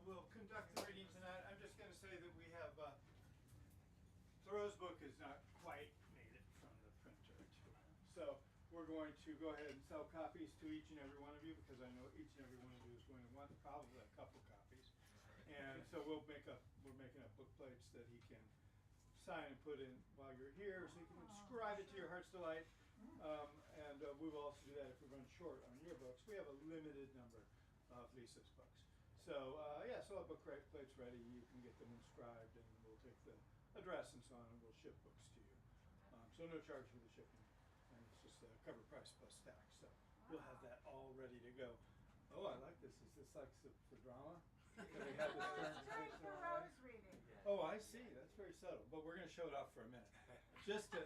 we'll conduct the reading tonight. I'm just going to say that we have Thoreau's book is not quite made it from the printer, so we're going to go ahead and sell copies to each and every one of you because I know each and every one of you is going to want probably a couple copies, and so we're making up book plates that he can sign and put in while you're here, so you can inscribe it to your heart's delight. And we will also do that if we run short on your books. We have a limited number of Lisa's books. So yeah, so our book plates ready. You can get them inscribed, and we'll take the address and so on, and we'll ship books to you. So no charge for the shipping, and it's just the cover price plus tax. So we'll have that all ready to go. Oh, I like this. Is this like for drama? We have this Thoreau's reading. Oh, I see. That's very subtle. But we're going to show it off for a minute, just to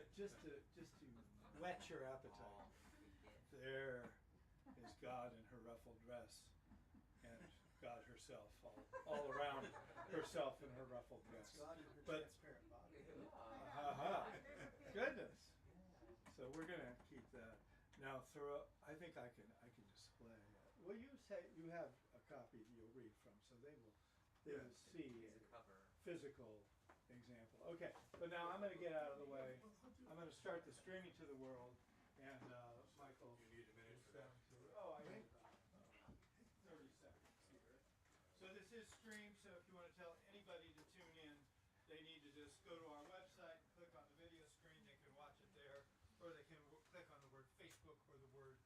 whet your appetite. There is God in her ruffled dress, and God herself, all around herself in her ruffled dress. God in her transparent body. Goodness. So we're going to keep that. Now, Thoreau, I think I can display. Well, you say you have a copy you'll read from, so they will see a physical example. Okay, but now I'm going to get out of the way. I'm going to start the streaming to the world, and Michael. You need a minute for that. Oh, I need 30 seconds here. So this is streamed, so if you want to tell anybody to tune in, they need to just go to our website, click on the video screen, they can watch it there, or they can click on the word Facebook or the word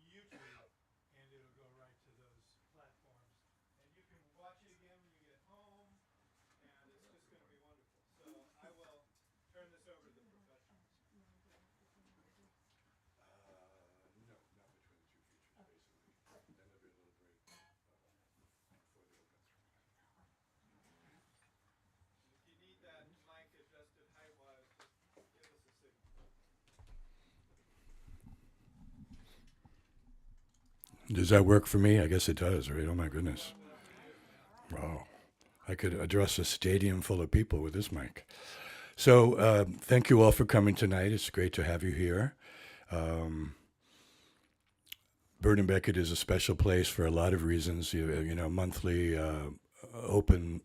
YouTube, and it'll go right to those platforms. And you can watch it again when you get home, and it's just going to be wonderful. So I will turn this over to the professionals. No, not between the two features, basically. Then there'll be a little break before the open. If you need that mic adjusted height-wise, just give us a signal. Does that work for me? I guess it does, right? Oh my goodness. Wow. I could address a stadium full of people with this mic. So thank you all for coming tonight. It's great to have you here. Bird and Beckett is a special place for a lot of reasons. You know, monthly open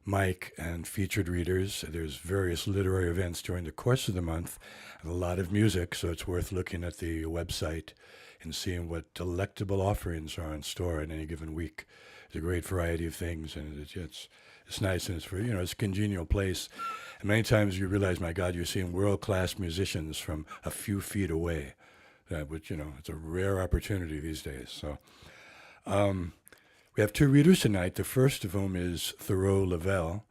mic and featured readers. There's various literary events during the course of the month, and a lot of music, so it's worth looking at the website and seeing what delectable offerings are in store in any given week. There's a great variety of things, and it's nice, and it's a congenial place. And many times you realize, my God, you're seeing world-class musicians from a few feet away, which, it's a rare opportunity these days. So we have two readers tonight. The first of whom is Thoreau Lovell,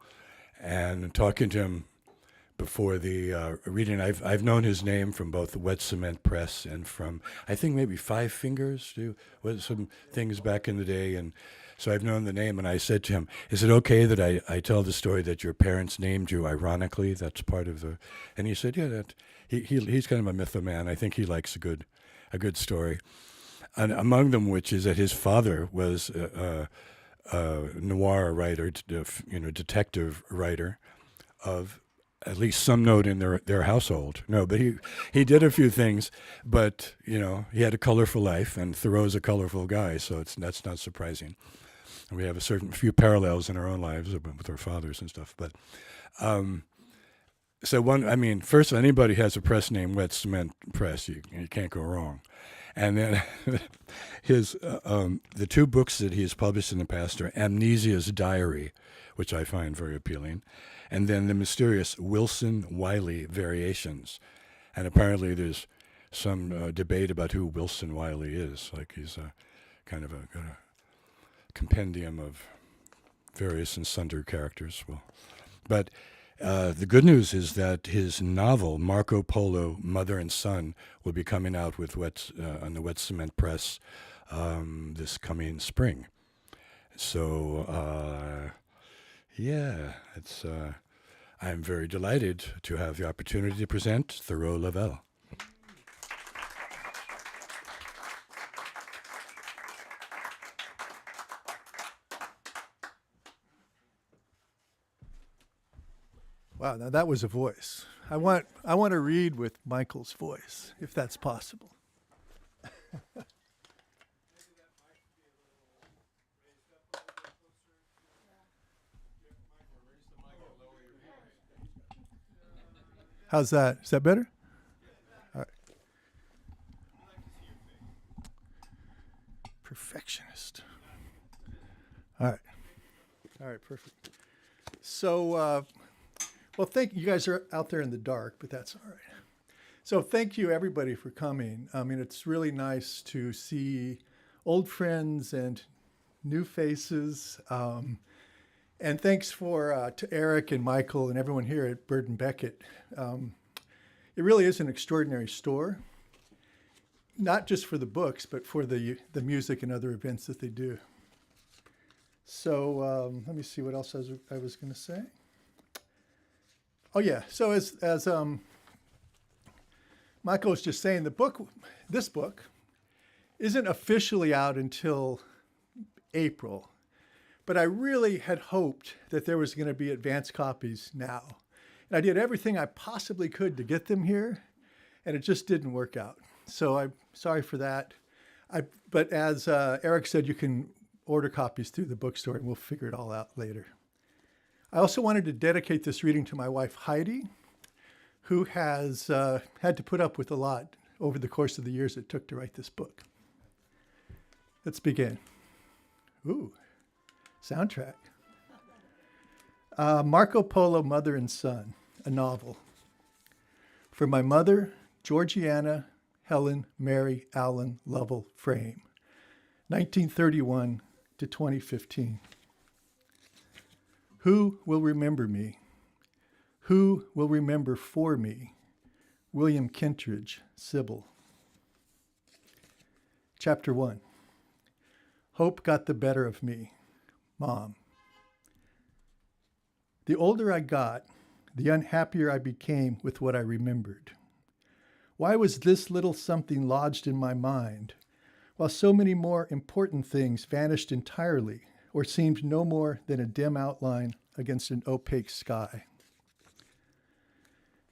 and talking to him before the reading, I've known his name from both the Wet Cement Press and from, I think, maybe Five Fingers, some things back in the day, and so I've known the name, and I said to him, is it okay that I tell the story that your parents named you ironically? That's part of the, and he said, yeah, that he's kind of a mythoman. I think he likes a good story. And among them, which is that his father was a noir writer, detective writer of at least some note in their household. No, but he did a few things, but he had a colorful life, and Thoreau's a colorful guy, so that's not surprising. And we have a few parallels in our own lives with our fathers and stuff. But first, if anybody has a press name, Wet Cement Press, you can't go wrong. And then the two books that he has published in the past are Amnesia's Diary, which I find very appealing, and then the mysterious Wilson Wiley Variations. And apparently there's some debate about who Wilson Wiley is. Like he's kind of a compendium of various and sundry characters. But the good news is that his novel, Marco Polo, Mother and Son, will be coming out with on the Wet Cement Press this coming spring. So, I'm very delighted to have the opportunity to present Thoreau Lovell. Wow, now that was a voice. I want to read with Michael's voice, if that's possible. Maybe that might be a little raised up a little bit closer. How's that? Is that better? All right. Perfectionist. All right. All right, perfect. So, well, thank you guys are out there in the dark, but that's all right. So thank you, everybody, for coming. I mean, it's really nice to see old friends and new faces. And thanks to Eric and Michael and everyone here at Bird and Beckett. It really is an extraordinary store, not just for the books, but for the music and other events that they do. So let me see what else I was going to say. Oh yeah, so as Michael was just saying, this book isn't officially out until April, but I really had hoped that there was going to be advance copies now. And I did everything I possibly could to get them here, and it just didn't work out. So I'm sorry for that. But as Eric said, you can order copies through the bookstore, and we'll figure it all out later. I also wanted to dedicate this reading to my wife, Heidi, who has had to put up with a lot over the course of the years it took to write this book. Let's begin. Ooh, soundtrack. Marco Polo, Mother and Son, a novel. For my mother, Georgiana, Helen, Mary, Allen, Lovell, Frame, 1931 to 2015. Who will remember me? Who will remember for me? William Kentridge, Sybil. Chapter 1. Hope got the better of me. Mom. The older I got, the unhappier I became with what I remembered. Why was this little something lodged in my mind, while so many more important things vanished entirely or seemed no more than a dim outline against an opaque sky?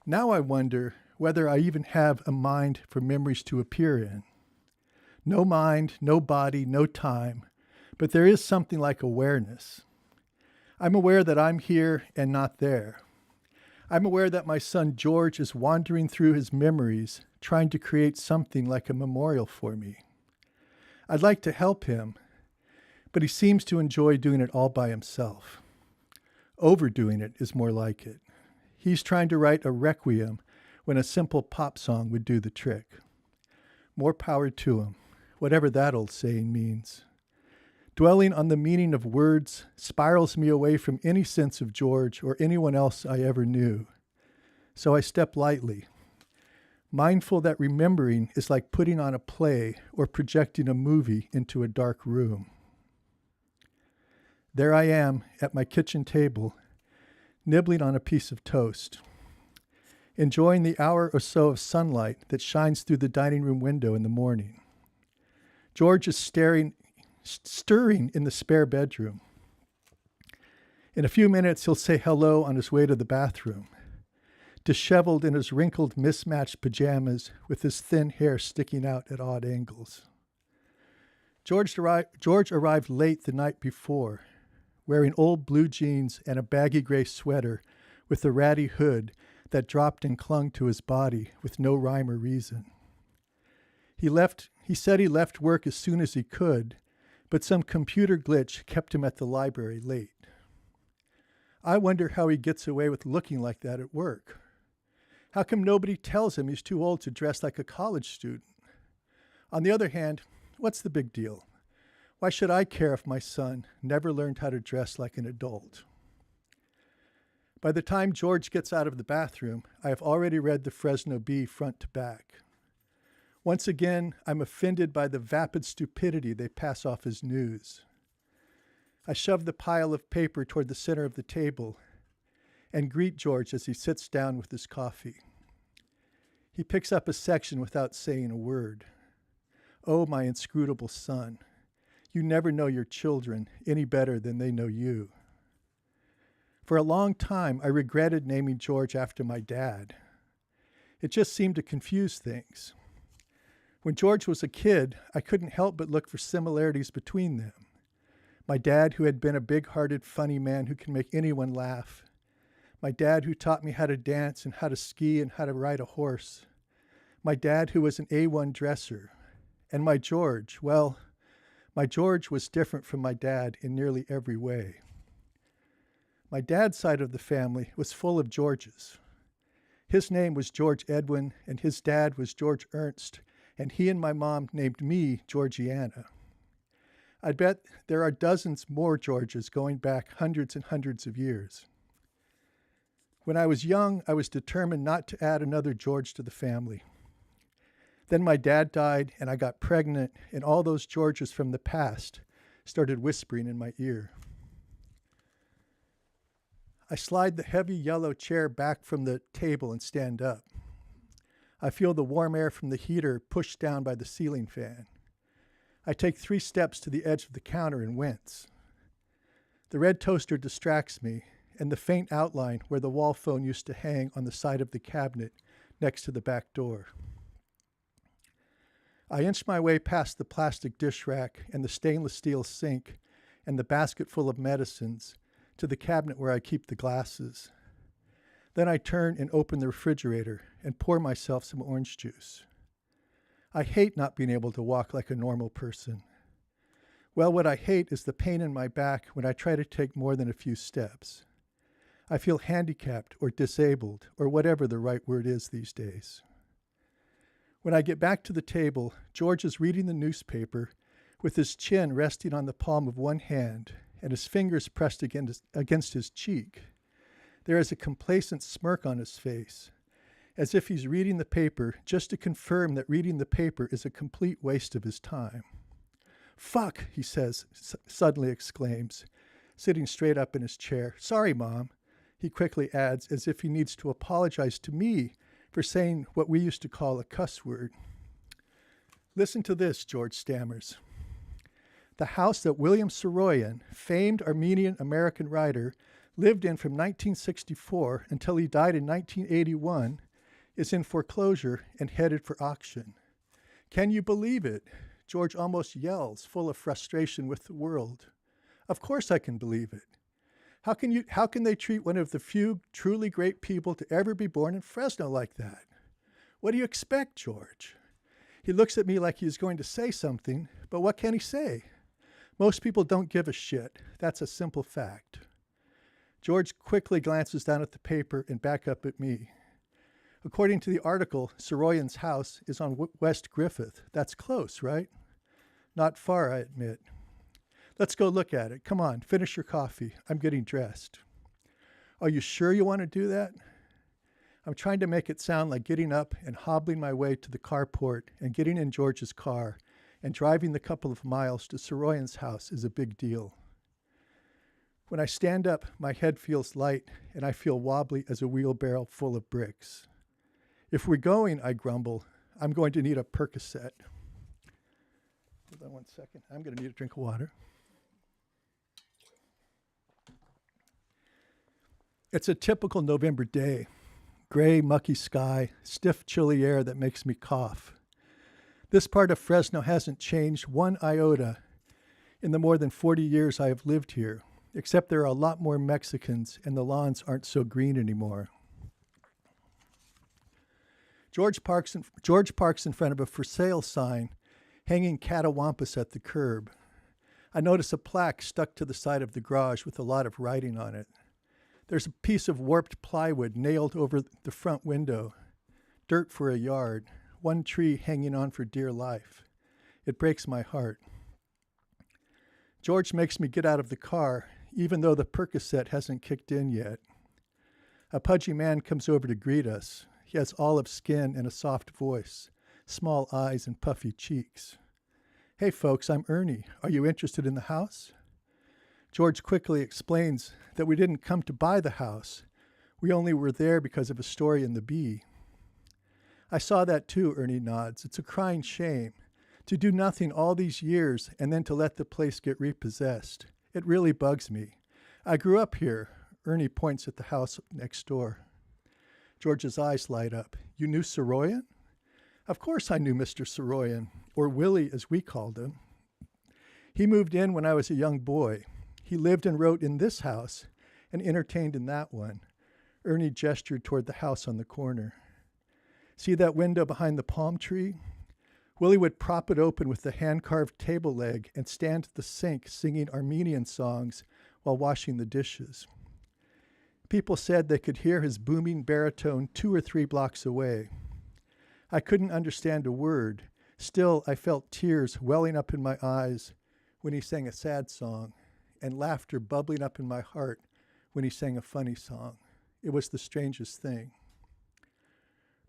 Now I wonder whether I even have a mind for memories to appear in. No mind, no body, no time, but there is something like awareness. I'm aware that I'm here and not there. I'm aware that my son George is wandering through his memories, trying to create something like a memorial for me. I'd like to help him, but he seems to enjoy doing it all by himself. Overdoing it is more like it. He's trying to write a requiem when a simple pop song would do the trick. More power to him, whatever that old saying means. Dwelling on the meaning of words spirals me away from any sense of George or anyone else I ever knew. So I step lightly, mindful that remembering is like putting on a play or projecting a movie into a dark room. There I am at my kitchen table, nibbling on a piece of toast, enjoying the hour or so of sunlight that shines through the dining room window in the morning. George is stirring in the spare bedroom. In a few minutes, he'll say hello on his way to the bathroom, disheveled in his wrinkled, mismatched pajamas with his thin hair sticking out at odd angles. George arrived late the night before, wearing old blue jeans and a baggy gray sweater with a ratty hood that dropped and clung to his body with no rhyme or reason. He said he left work as soon as he could, but some computer glitch kept him at the library late. I wonder how he gets away with looking like that at work. How come nobody tells him he's too old to dress like a college student? On the other hand, what's the big deal? Why should I care if my son never learned how to dress like an adult? By the time George gets out of the bathroom, I have already read the Fresno Bee front to back. Once again, I'm offended by the vapid stupidity they pass off as news. I shove the pile of paper toward the center of the table and greet George as he sits down with his coffee. He picks up a section without saying a word. Oh, my inscrutable son, you never know your children any better than they know you. For a long time, I regretted naming George after my dad. It just seemed to confuse things. When George was a kid, I couldn't help but look for similarities between them. My dad, who had been a big-hearted, funny man who can make anyone laugh. My dad who taught me how to dance and how to ski and how to ride a horse. My dad who was an A1 dresser. And my George, well, my George was different from my dad in nearly every way. My dad's side of the family was full of Georges. His name was George Edwin, and his dad was George Ernst, and he and my mom named me Georgiana. I bet there are dozens more Georges going back hundreds and hundreds of years. When I was young, I was determined not to add another George to the family. Then my dad died, and I got pregnant, and all those Georges from the past started whispering in my ear. I slide the heavy yellow chair back from the table and stand up. I feel the warm air from the heater pushed down by the ceiling fan. I take 3 steps to the edge of the counter and wince. The red toaster distracts me, and the faint outline where the wall phone used to hang on the side of the cabinet next to the back door. I inch my way past the plastic dish rack and the stainless steel sink and the basket full of medicines to the cabinet where I keep the glasses. Then I turn and open the refrigerator and pour myself some orange juice. I hate not being able to walk like a normal person. Well, what I hate is the pain in my back when I try to take more than a few steps. I feel handicapped or disabled or whatever the right word is these days. When I get back to the table, George is reading the newspaper with his chin resting on the palm of one hand and his fingers pressed against his cheek. There is a complacent smirk on his face, as if he's reading the paper just to confirm that reading the paper is a complete waste of his time. "Fuck," he says, suddenly exclaims, sitting straight up in his chair. "Sorry, Mom," he quickly adds, as if he needs to apologize to me for saying what we used to call a cuss word. "Listen to this," George stammers. "The house that William Saroyan, famed Armenian-American writer, lived in from 1964 until he died in 1981, is in foreclosure and headed for auction. Can you believe it?" George almost yells, full of frustration with the world. Of course I can believe it. How can they treat one of the few truly great people to ever be born in Fresno like that? What do you expect, George? He looks at me like he's going to say something, but what can he say? Most people don't give a shit. That's a simple fact. George quickly glances down at the paper and back up at me. According to the article, Saroyan's house is on West Griffith. That's close, right? Not far, I admit. Let's go look at it. Come on, finish your coffee. I'm getting dressed. Are you sure you want to do that? I'm trying to make it sound like getting up and hobbling my way to the carport and getting in George's car and driving the couple of miles to Saroyan's house is a big deal. When I stand up, my head feels light and I feel wobbly as a wheelbarrow full of bricks. If we're going, I grumble, I'm going to need a Percocet. Hold on one second. I'm going to need a drink of water. It's a typical November day. Gray, mucky sky, stiff, chilly air that makes me cough. This part of Fresno hasn't changed one iota in the more than 40 years I have lived here, except there are a lot more Mexicans and the lawns aren't so green anymore. George parks in front of a for sale sign hanging catawampus at the curb. I notice a plaque stuck to the side of the garage with a lot of writing on it. There's a piece of warped plywood nailed over the front window, dirt for a yard, one tree hanging on for dear life. It breaks my heart. George makes me get out of the car, even though the Percocet hasn't kicked in yet. A pudgy man comes over to greet us. He has olive skin and a soft voice, small eyes and puffy cheeks. "Hey folks, I'm Ernie. Are you interested in the house?" George quickly explains that we didn't come to buy the house. We only were there because of a story in the Bee. "I saw that too," Ernie nods. "It's a crying shame. To do nothing all these years and then to let the place get repossessed. It really bugs me. I grew up here." Ernie points at the house next door. George's eyes light up. "You knew Saroyan?" "Of course I knew Mr. Saroyan, or Willie as we called him. He moved in when I was a young boy. He lived and wrote in this house and entertained in that one." Ernie gestured toward the house on the corner. See that window behind the palm tree? Willie would prop it open with the hand-carved table leg and stand at the sink singing Armenian songs while washing the dishes. People said they could hear his booming baritone 2 or 3 blocks away. I couldn't understand a word. Still, I felt tears welling up in my eyes when he sang a sad song, and laughter bubbling up in my heart when he sang a funny song. It was the strangest thing.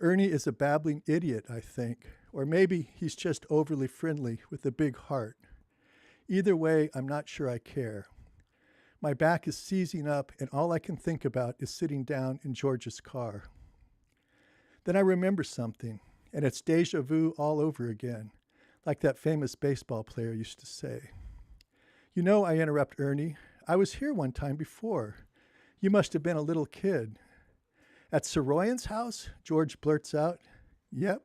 Ernie is a babbling idiot, I think, or maybe he's just overly friendly with a big heart. Either way, I'm not sure I care. My back is seizing up, and all I can think about is sitting down in George's car. Then I remember something, and it's deja vu all over again, like that famous baseball player used to say. You know, I interrupt Ernie, I was here one time before. You must have been a little kid. At Saroyan's house? George blurts out. Yep.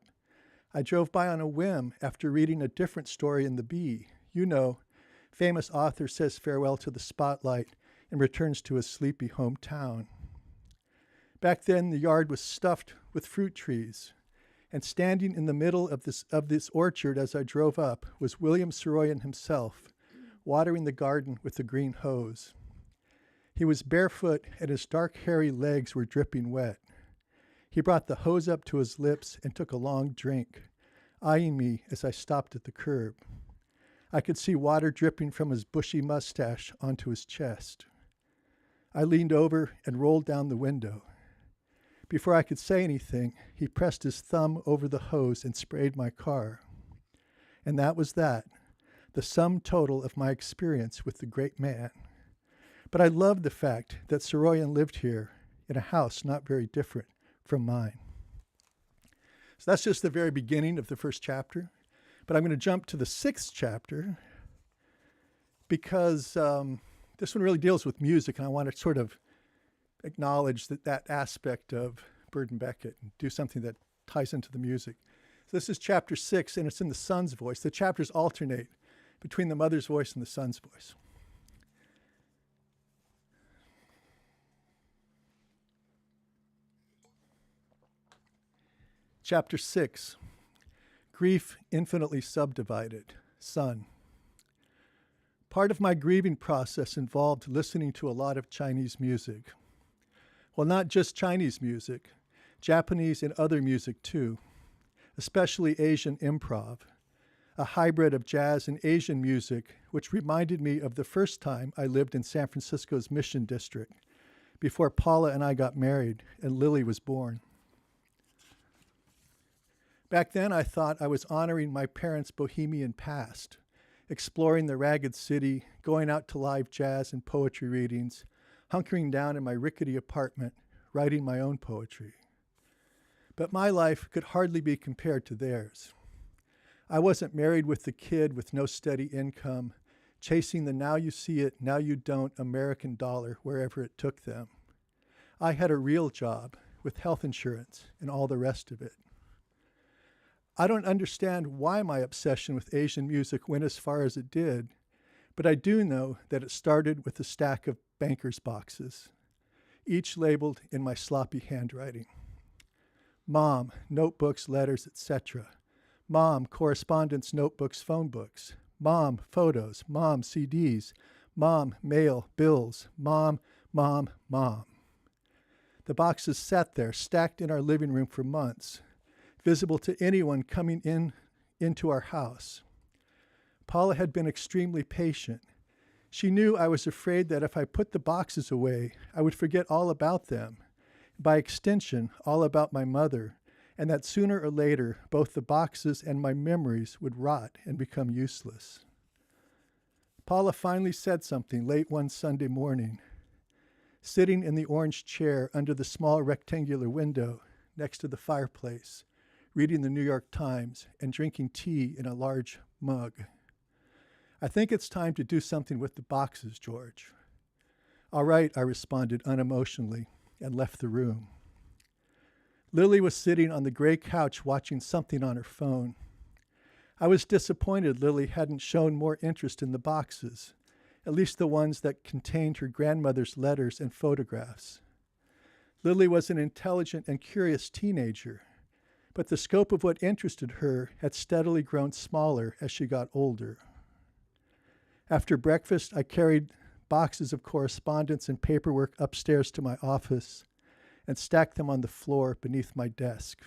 I drove by on a whim after reading a different story in the Bee. You know, famous author says farewell to the spotlight and returns to his sleepy hometown. Back then, the yard was stuffed with fruit trees, and standing in the middle of this orchard as I drove up was William Saroyan himself, watering the garden with a green hose. He was barefoot, and his dark, hairy legs were dripping wet. He brought the hose up to his lips and took a long drink, eyeing me as I stopped at the curb. I could see water dripping from his bushy mustache onto his chest. I leaned over and rolled down the window. Before I could say anything, he pressed his thumb over the hose and sprayed my car. And that was that, the sum total of my experience with the great man. But I loved the fact that Saroyan lived here in a house not very different from mine. So that's just the very beginning of the first chapter. But I'm going to jump to the 6th chapter because this one really deals with music, and I want to sort of acknowledge that aspect of Bird and Beckett and do something that ties into the music. So this is chapter 6, and it's in the son's voice. The chapters alternate between the mother's voice and the son's voice. Chapter 6, Grief Infinitely Subdivided, Son. Part of my grieving process involved listening to a lot of Chinese music. Well, not just Chinese music, Japanese and other music too, especially Asian improv, a hybrid of jazz and Asian music, which reminded me of the first time I lived in San Francisco's Mission District, before Paula and I got married and Lily was born. Back then, I thought I was honoring my parents' bohemian past, exploring the ragged city, going out to live jazz and poetry readings, hunkering down in my rickety apartment, writing my own poetry. But my life could hardly be compared to theirs. I wasn't married with the kid with no steady income, chasing the now you see it, now you don't American dollar wherever it took them. I had a real job with health insurance and all the rest of it. I don't understand why my obsession with Asian music went as far as it did, but I do know that it started with a stack of banker's boxes, each labeled in my sloppy handwriting. Mom, notebooks, letters, etc. Mom, correspondence, notebooks, phone books. Mom, photos. Mom, CDs. Mom, mail, bills. Mom, mom, mom. The boxes sat there, stacked in our living room for months, visible to anyone coming into our house. Paula had been extremely patient. She knew I was afraid that if I put the boxes away, I would forget all about them, by extension, all about my mother, and that sooner or later, both the boxes and my memories would rot and become useless. Paula finally said something late one Sunday morning, sitting in the orange chair under the small rectangular window next to the fireplace, reading the New York Times and drinking tea in a large mug. I think it's time to do something with the boxes, George. All right, I responded unemotionally and left the room. Lily was sitting on the gray couch watching something on her phone. I was disappointed Lily hadn't shown more interest in the boxes, at least the ones that contained her grandmother's letters and photographs. Lily was an intelligent and curious teenager, but the scope of what interested her had steadily grown smaller as she got older. After breakfast, I carried boxes of correspondence and paperwork upstairs to my office and stacked them on the floor beneath my desk.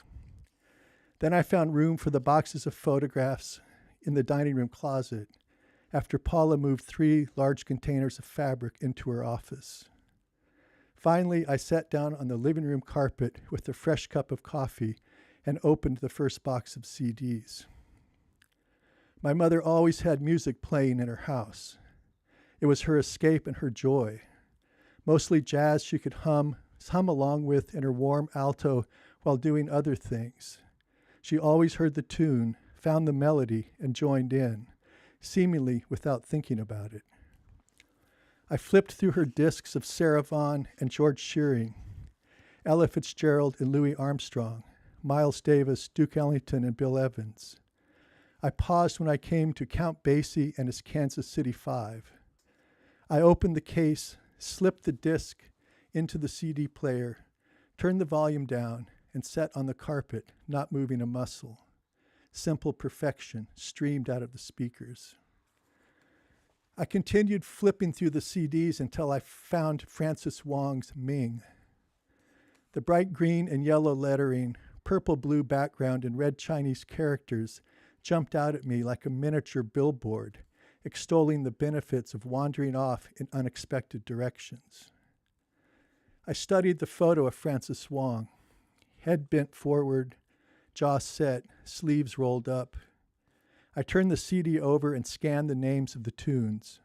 Then I found room for the boxes of photographs in the dining room closet after Paula moved 3 large containers of fabric into her office. Finally, I sat down on the living room carpet with a fresh cup of coffee and opened the first box of CDs. My mother always had music playing in her house. It was her escape and her joy. Mostly jazz she could hum along with in her warm alto while doing other things. She always heard the tune, found the melody, and joined in, seemingly without thinking about it. I flipped through her discs of Sarah Vaughan and George Shearing, Ella Fitzgerald and Louis Armstrong, Miles Davis, Duke Ellington, and Bill Evans. I paused when I came to Count Basie and his Kansas City 5. I opened the case, slipped the disc into the CD player, turned the volume down, and sat on the carpet, not moving a muscle. Simple perfection streamed out of the speakers. I continued flipping through the CDs until I found Francis Wong's Ming. The bright green and yellow lettering, purple-blue background, and red Chinese characters jumped out at me like a miniature billboard, extolling the benefits of wandering off in unexpected directions. I studied the photo of Francis Wong, head bent forward, jaw set, sleeves rolled up. I turned the CD over and scanned the names of the tunes.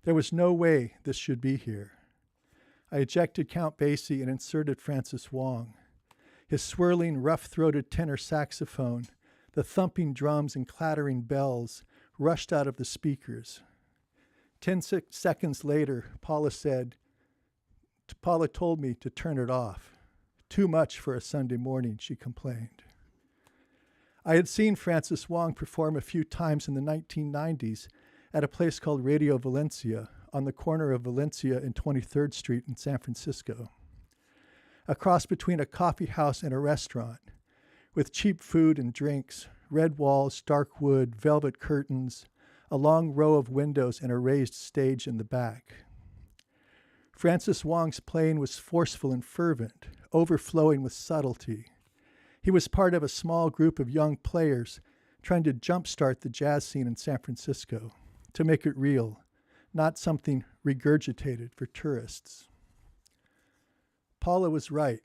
There was no way this should be here. I ejected Count Basie and inserted Francis Wong. His swirling, rough-throated tenor saxophone, the thumping drums and clattering bells rushed out of the speakers. 10 seconds later, Paula told me to turn it off. Too much for a Sunday morning, she complained. I had seen Francis Wong perform a few times in the 1990s at a place called Radio Valencia on the corner of Valencia and 23rd Street in San Francisco. A cross between a coffee house and a restaurant, with cheap food and drinks, red walls, dark wood, velvet curtains, a long row of windows, and a raised stage in the back. Francis Wong's playing was forceful and fervent, overflowing with subtlety. He was part of a small group of young players trying to jumpstart the jazz scene in San Francisco, to make it real, not something regurgitated for tourists. Paula was right.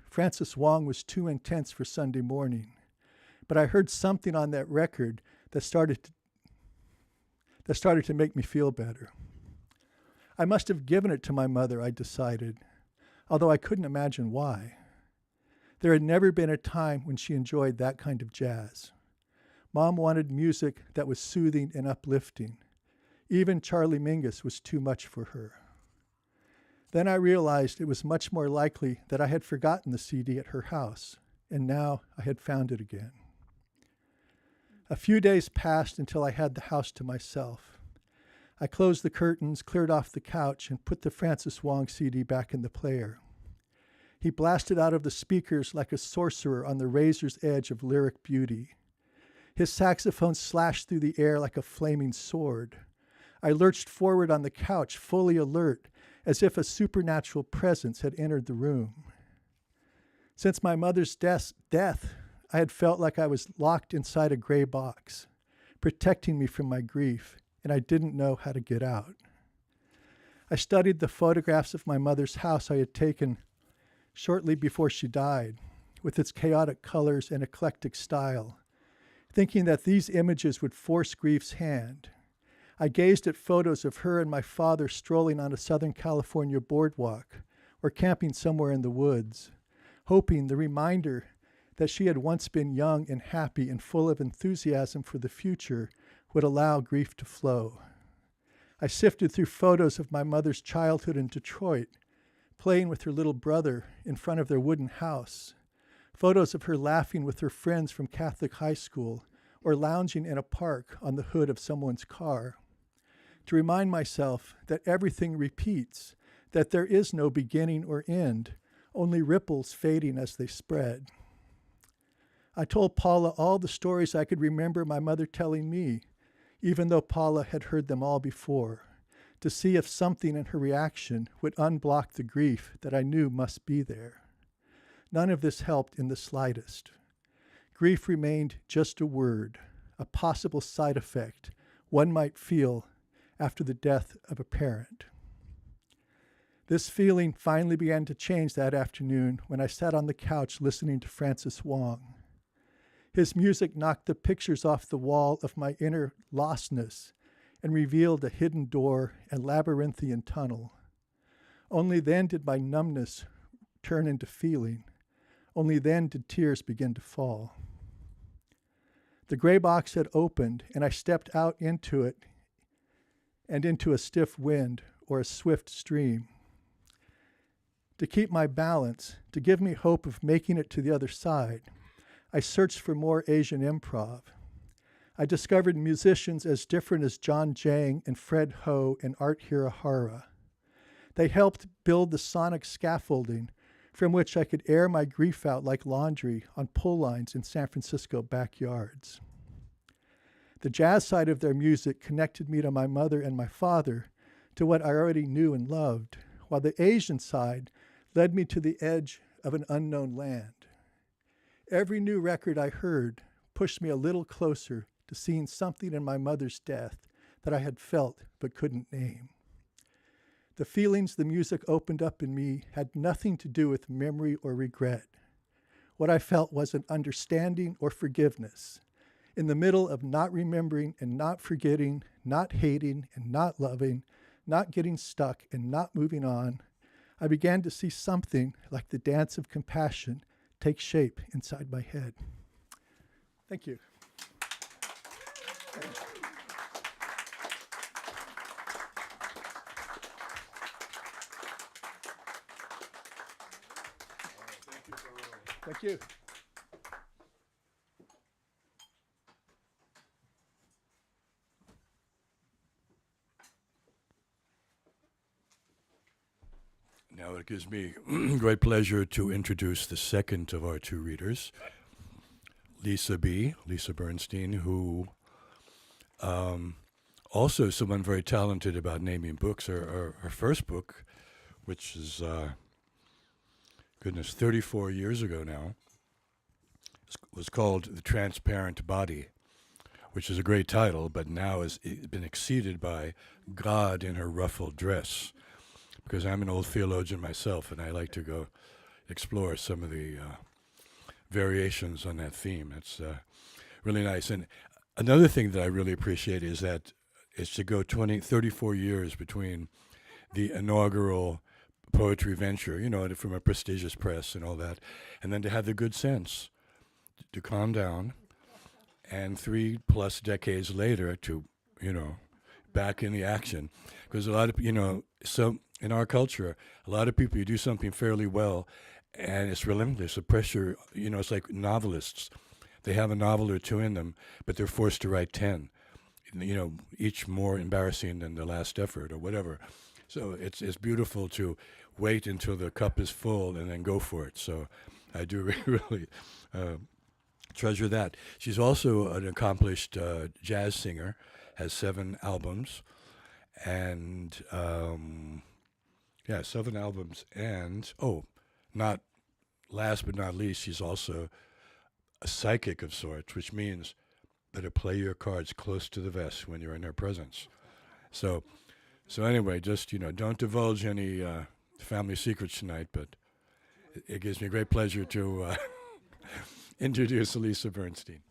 Francis Wong was too intense for Sunday morning. But I heard something on that record that started to make me feel better. I must have given it to my mother, I decided, although I couldn't imagine why. There had never been a time when she enjoyed that kind of jazz. Mom wanted music that was soothing and uplifting. Even Charlie Mingus was too much for her. Then I realized it was much more likely that I had forgotten the CD at her house, and now I had found it again. A few days passed until I had the house to myself. I closed the curtains, cleared off the couch, and put the Francis Wong CD back in the player. He blasted out of the speakers like a sorcerer on the razor's edge of lyric beauty. His saxophone slashed through the air like a flaming sword. I lurched forward on the couch, fully alert, as if a supernatural presence had entered the room. Since my mother's death, I had felt like I was locked inside a gray box, protecting me from my grief, and I didn't know how to get out. I studied the photographs of my mother's house I had taken shortly before she died, with its chaotic colors and eclectic style, thinking that these images would force grief's hand. I gazed at photos of her and my father strolling on a Southern California boardwalk or camping somewhere in the woods, hoping the reminder that she had once been young and happy and full of enthusiasm for the future would allow grief to flow. I sifted through photos of my mother's childhood in Detroit, playing with her little brother in front of their wooden house, photos of her laughing with her friends from Catholic high school or lounging in a park on the hood of someone's car, to remind myself that everything repeats, that there is no beginning or end, only ripples fading as they spread. I told Paula all the stories I could remember my mother telling me, even though Paula had heard them all before, to see if something in her reaction would unblock the grief that I knew must be there. None of this helped in the slightest. Grief remained just a word, a possible side effect one might feel after the death of a parent. This feeling finally began to change that afternoon when I sat on the couch listening to Francis Wong. His music knocked the pictures off the wall of my inner lostness and revealed a hidden door and labyrinthian tunnel. Only then did my numbness turn into feeling. Only then did tears begin to fall. The gray box had opened, and I stepped out into it and into a stiff wind or a swift stream. To keep my balance, to give me hope of making it to the other side, I searched for more Asian improv. I discovered musicians as different as John Jang and Fred Ho and Art Hirahara. They helped build the sonic scaffolding from which I could air my grief out like laundry on pull lines in San Francisco backyards. The jazz side of their music connected me to my mother and my father, to what I already knew and loved, while the Asian side led me to the edge of an unknown land. Every new record I heard pushed me a little closer to seeing something in my mother's death that I had felt but couldn't name. The feelings the music opened up in me had nothing to do with memory or regret. What I felt was an understanding or forgiveness. In the middle of not remembering and not forgetting, not hating and not loving, not getting stuck and not moving on, I began to see something like the dance of compassion take shape inside my head. Thank you. Thank you. Now it gives me great pleasure to introduce the second of our two readers, Lisa Bernstein, who also is someone very talented about naming books. Her first book, which is, 34 years ago now, was called The Transparent Body, which is a great title, but now has been exceeded by God in Her Ruffled Dress, because I'm an old theologian myself, and I like to go explore some of the variations on that theme. It's really nice. And another thing that I really appreciate is that it's to go 34 years between the inaugural poetry venture, from a prestigious press and all that, and then to have the good sense to calm down, and 3+ decades later to, back in the action. Because a lot of, so in our culture, a lot of people, you do something fairly well, and it's relentless. The pressure, it's like novelists. They have a novel or two in them, but they're forced to write 10, each more embarrassing than the last effort or whatever. So it's beautiful to wait until the cup is full and then go for it. So I do really treasure that. She's also an accomplished jazz singer, has 7 albums, and 7 albums. And not last but not least, she's also a psychic of sorts, which means better play your cards close to the vest when you're in her presence. So anyway, just, don't divulge any family secrets tonight, but it gives me great pleasure to introduce Lisa Bernstein.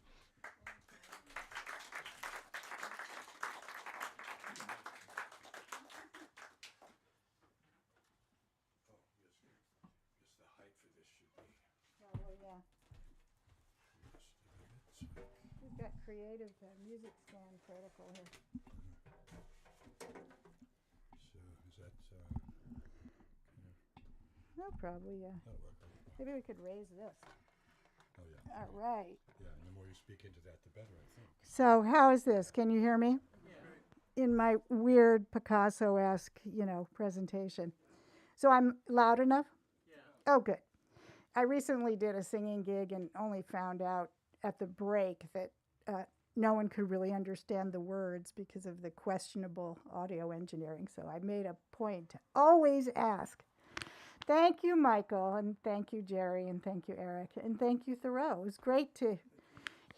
We've got creative music stand protocol here. So is that... No, probably, yeah. that'll work. Maybe we could raise this. Oh, yeah. All right. Yeah, and the more you speak into that, the better, I think. So how is this? Can you hear me? Yeah. In my weird Picasso-esque, presentation. So I'm loud enough? Yeah. Oh, good. I recently did a singing gig and only found out at the break that no one could really understand the words because of the questionable audio engineering. So I made a point to always ask. Thank you, Michael, and thank you, Jerry, and thank you, Eric, and thank you, Thoreau. It was great to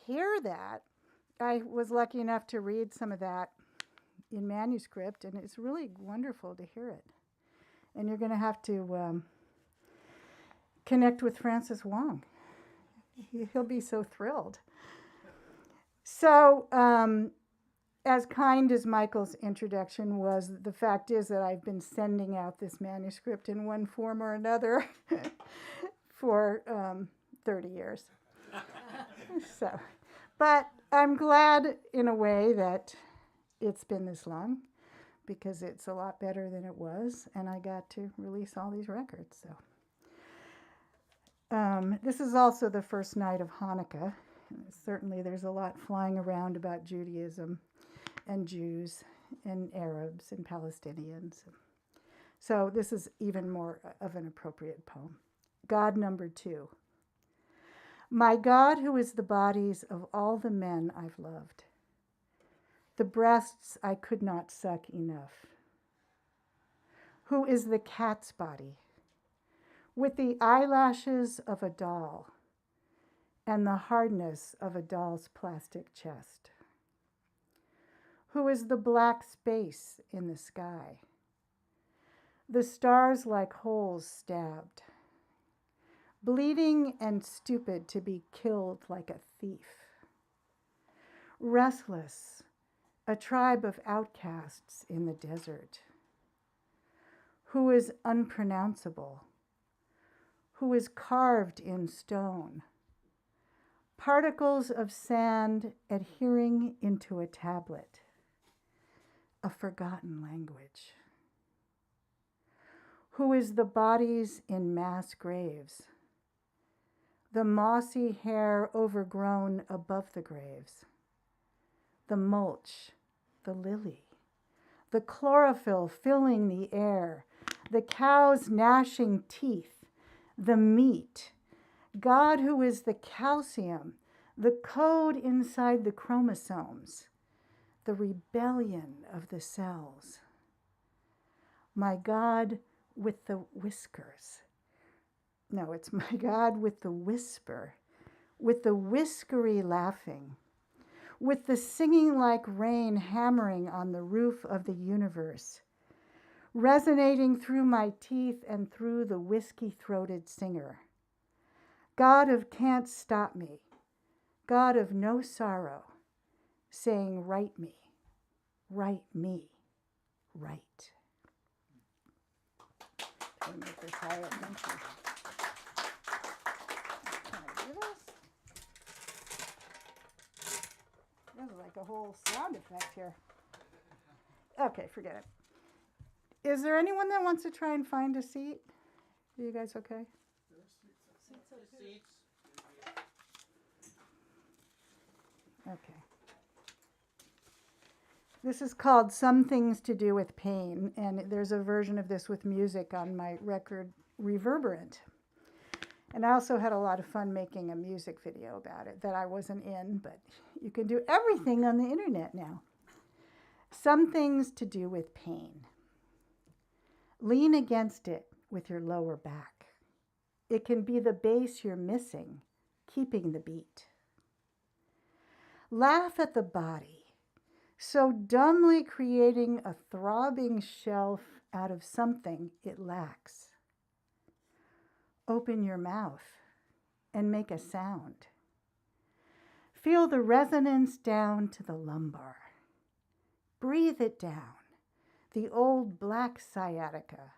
hear that. I was lucky enough to read some of that in manuscript, and it's really wonderful to hear it. And you're going to have to connect with Francis Wong. He'll be so thrilled. So, as kind as Michael's introduction was, the fact is that I've been sending out this manuscript in one form or another for 30 years. So, but I'm glad in a way that it's been this long, because it's a lot better than it was, and I got to release all these records. So, this is also the first night of Hanukkah. Certainly there's a lot flying around about Judaism and Jews and Arabs and Palestinians. So this is even more of an appropriate poem. God number 2. My God, who is the bodies of all the men I've loved, the breasts I could not suck enough, who is the cat's body, with the eyelashes of a doll, and the hardness of a doll's plastic chest, who is the black space in the sky, the stars like holes stabbed, bleeding and stupid to be killed like a thief, restless, a tribe of outcasts in the desert, who is unpronounceable, who is carved in stone, particles of sand adhering into a tablet, a forgotten language, who is the bodies in mass graves, the mossy hair overgrown above the graves, the mulch, the lily, the chlorophyll filling the air, the cow's gnashing teeth, the meat, God who is the calcium, the code inside the chromosomes, the rebellion of the cells. My God with the whiskers. No, it's my God with the whisper, with the whiskery laughing, with the singing like rain hammering on the roof of the universe, resonating through my teeth and through the whiskey-throated singer. God of can't stop me, God of no sorrow, saying, write me, write me, write. Let me make this higher. Thank you. Can I do this? This is like a whole sound effect here. Okay, forget it. Is there anyone that wants to try and find a seat? Are you guys okay? Okay. This is called Some Things to Do with Pain, and there's a version of this with music on my record, Reverberant. And I also had a lot of fun making a music video about it that I wasn't in, but you can do everything on the internet now. Some things to do with pain. Lean against it with your lower back. It can be the base you're missing, keeping the beat. Laugh at the body, so dumbly creating a throbbing shelf out of something it lacks. Open your mouth and make a sound. Feel the resonance down to the lumbar. Breathe it down. The old black sciatica.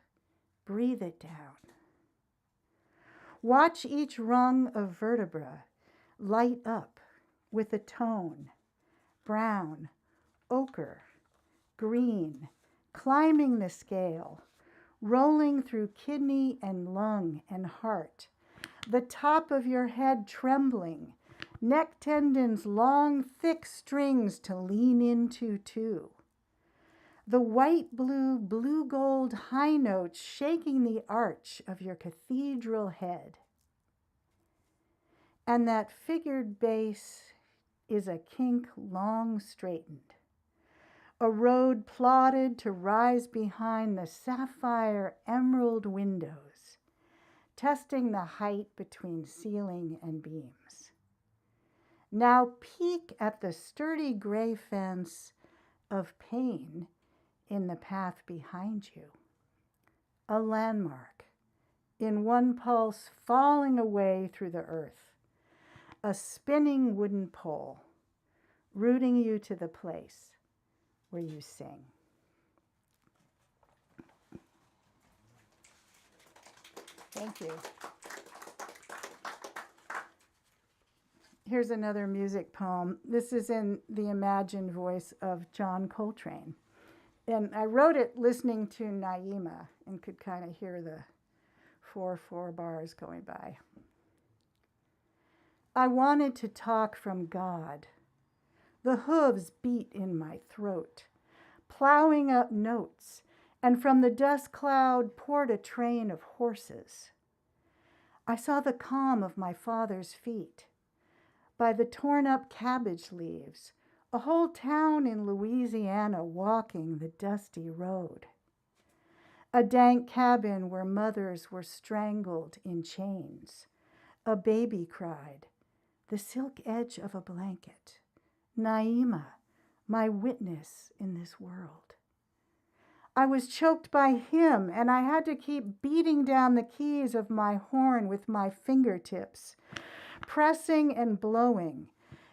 Breathe it down. Watch each rung of vertebra light up with a tone, brown, ochre, green, climbing the scale, rolling through kidney and lung and heart, the top of your head trembling, neck tendons long, thick strings to lean into too. The white, blue, blue-gold high notes shaking the arch of your cathedral head. and that figured base is a kink long straightened, a road plotted to rise behind the sapphire emerald windows, testing the height between ceiling and beams. Now peek at the sturdy gray fence of pain in the path behind you. A landmark, in one pulse falling away through the earth. A spinning wooden pole, rooting you to the place where you sing. Thank you. Here's another music poem. This is in the imagined voice of John Coltrane. And I wrote it listening to Naima and could kind of hear the 4/4 bars going by. I wanted to talk from God. The hooves beat in my throat, plowing up notes, and from the dust cloud poured a train of horses. I saw the calm of my father's feet. By the torn up cabbage leaves, a whole town in Louisiana walking the dusty road. A dank cabin where mothers were strangled in chains. A baby cried, the silk edge of a blanket. Naima, my witness in this world. I was choked by him, and I had to keep beating down the keys of my horn with my fingertips, pressing and blowing,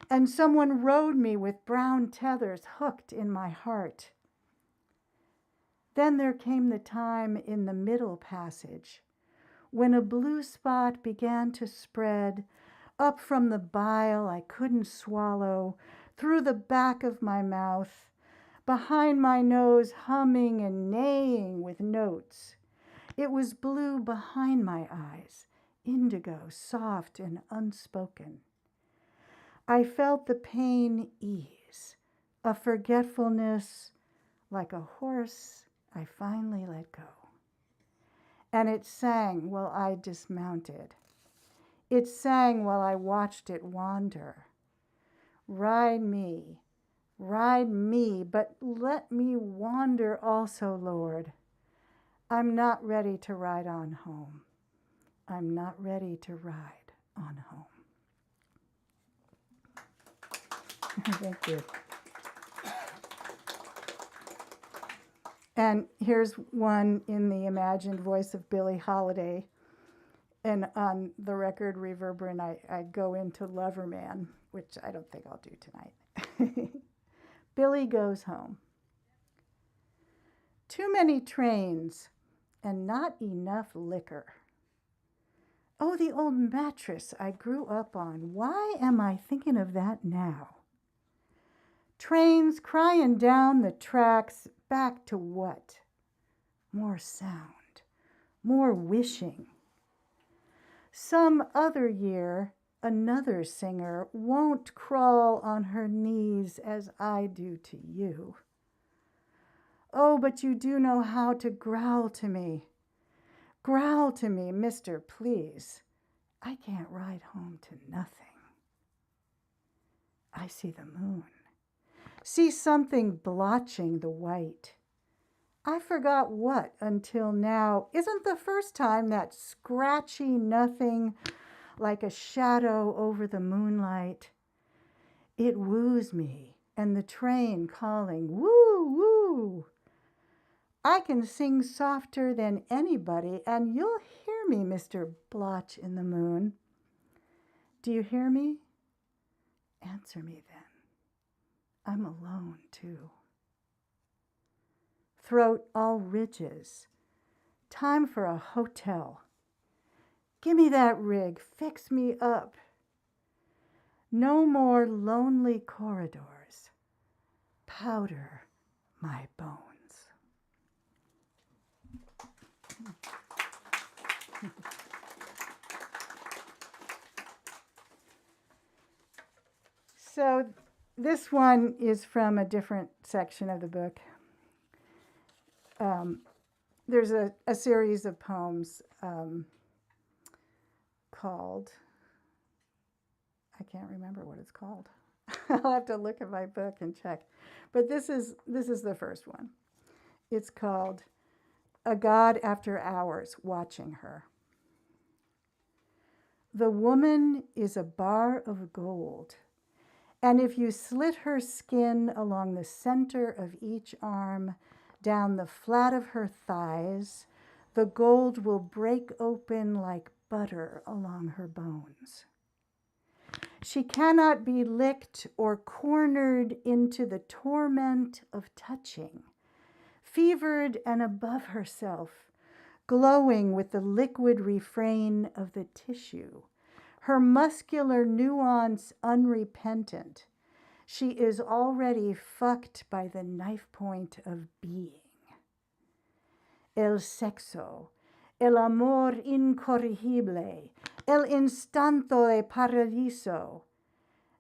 and someone rode me with brown tethers hooked in my heart. Then there came the time in the middle passage when a blue spot began to spread up from the bile I couldn't swallow, through the back of my mouth, behind my nose, humming and neighing with notes. It was blue behind my eyes, indigo, soft and unspoken. I felt the pain ease, a forgetfulness like a horse I finally let go. And it sang while I dismounted. It sang while I watched it wander. Ride me, but let me wander also, Lord. I'm not ready to ride on home. I'm not ready to ride on home. Thank you. And here's one in the imagined voice of Billie Holiday. And on the record Reverberant, I go into Loverman, which I don't think I'll do tonight. Billy goes home. Too many trains and not enough liquor. Oh, the old mattress I grew up on. Why am I thinking of that now? Trains crying down the tracks, back to what? More sound, more wishing. Some other year, another singer won't crawl on her knees as I do to you. Oh, but you do know how to growl to me. Growl to me, mister, please. I can't ride home to nothing. I see the moon. See something blotching the white. I forgot what until now isn't the first time that scratchy nothing like a shadow over the moonlight. It woos me, and the train calling, woo, woo. I can sing softer than anybody, and you'll hear me, Mr. Blotch in the Moon. Do you hear me? Answer me then. I'm alone, too. Throat all ridges. Time for a hotel. Give me that rig. Fix me up. No more lonely corridors. Powder my bones. So this one is from a different section of the book. There's a series of poems called I can't remember what it's called. I'll have to look at my book and check. But this is the first one. It's called A God After Hours Watching Her. The woman is a bar of gold, and if you slit her skin along the center of each arm, down the flat of her thighs, the gold will break open like butter along her bones. She cannot be licked or cornered into the torment of touching, fevered and above herself, glowing with the liquid refrain of the tissue, her muscular nuance unrepentant. She is already fucked by the knife point of being. El sexo, el amor incorrigible, el instanto de paradiso,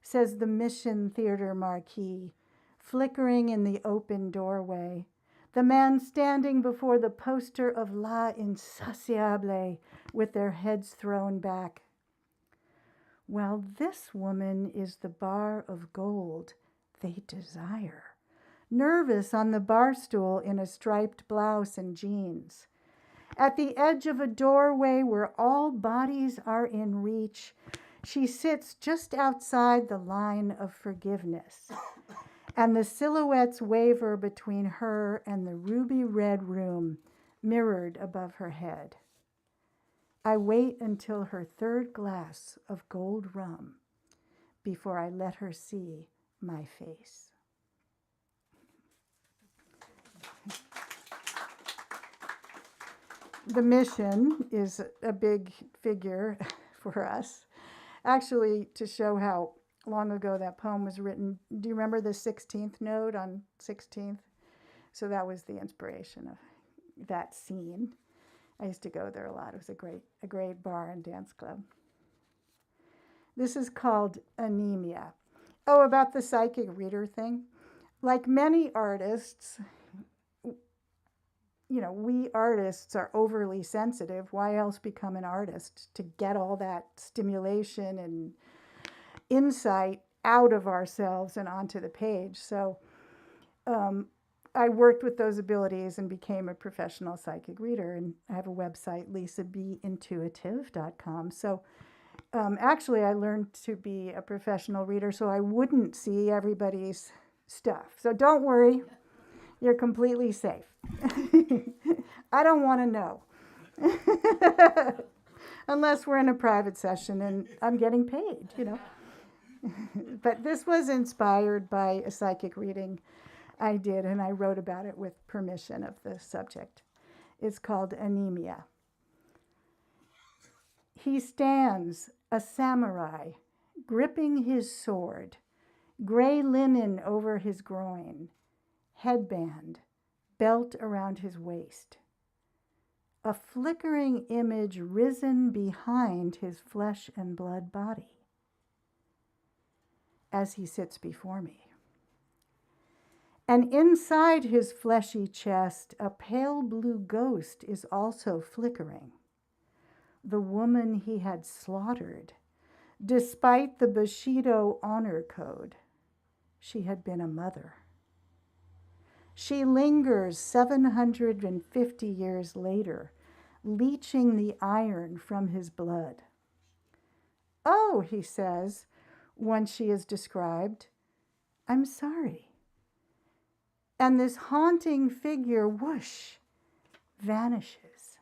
says the Mission Theater marquee, flickering in the open doorway. The man standing before the poster of La Insatiable with their heads thrown back. Well, this woman is the bar of gold they desire, nervous on the bar stool in a striped blouse and jeans. At the edge of a doorway where all bodies are in reach, she sits just outside the line of forgiveness, and the silhouettes waver between her and the ruby red room mirrored above her head. I wait until her third glass of gold rum before I let her see my face. The Mission is a big figure for us. Actually, to show how long ago that poem was written, do you remember the 16th note on 16th? So that was the inspiration of that scene. I used to go there a lot. It was a great bar and dance club. This is called Anemia. Oh, about the psychic reader thing. Like many artists, we artists are overly sensitive. Why else become an artist? To get all that stimulation and insight out of ourselves and onto the page. So I worked with those abilities and became a professional psychic reader. And I have a website, lisabintuitive.com. So actually, I learned to be a professional reader so I wouldn't see everybody's stuff. So don't worry, you're completely safe. I don't want to know. Unless we're in a private session and I'm getting paid, But this was inspired by a psychic reading I did, and I wrote about it with permission of the subject. It's called Anemia. He stands, a samurai, gripping his sword, gray linen over his groin, headband, belt around his waist. A flickering image risen behind his flesh and blood body as he sits before me. And inside his fleshy chest, a pale blue ghost is also flickering. The woman he had slaughtered, despite the Bushido honor code. She had been a mother. She lingers 750 years later, leaching the iron from his blood. Oh, he says, once she is described, I'm sorry. And this haunting figure, whoosh, vanishes.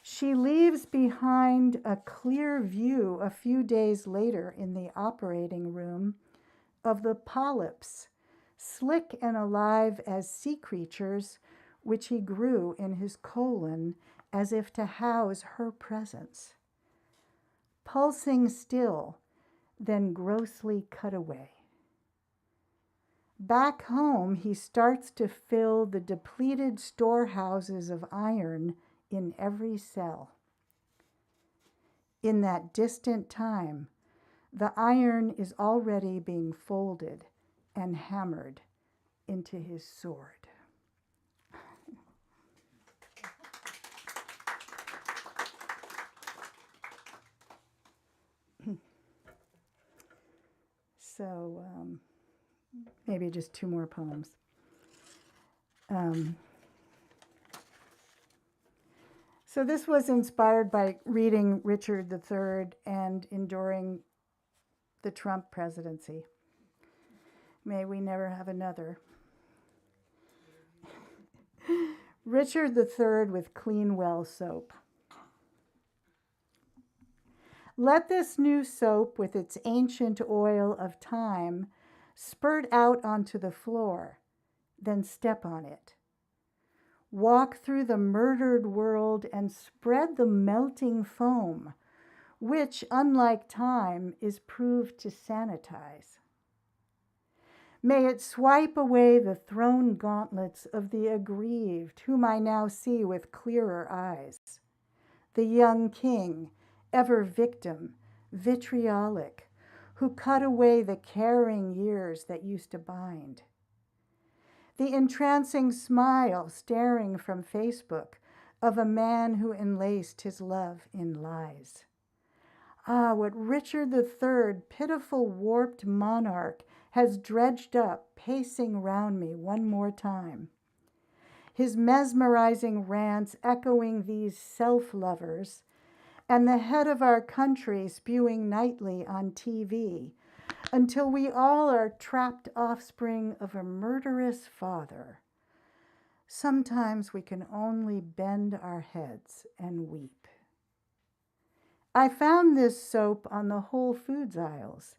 She leaves behind a clear view a few days later in the operating room of the polyps, slick and alive as sea creatures, which he grew in his colon as if to house her presence. Pulsing still, then grossly cut away. Back home, he starts to fill the depleted storehouses of iron in every cell. In that distant time, the iron is already being folded and hammered into his sword. So maybe just 2 more poems. So this was inspired by reading Richard III and enduring the Trump presidency. May we never have another. Richard III with Clean Well soap. Let this new soap with its ancient oil of time spurt out onto the floor, then step on it. Walk through the murdered world and spread the melting foam, which, unlike time, is proved to sanitize. May it swipe away the thrown gauntlets of the aggrieved, whom I now see with clearer eyes. The young king, ever victim, vitriolic, who cut away the caring years that used to bind. The entrancing smile staring from Facebook of a man who enlaced his love in lies. Ah, what Richard III, pitiful warped monarch, has dredged up, pacing round me one more time. His mesmerizing rants echoing these self-lovers, and the head of our country spewing nightly on TV, until we all are trapped offspring of a murderous father. Sometimes we can only bend our heads and weep. I found this soap on the Whole Foods aisles,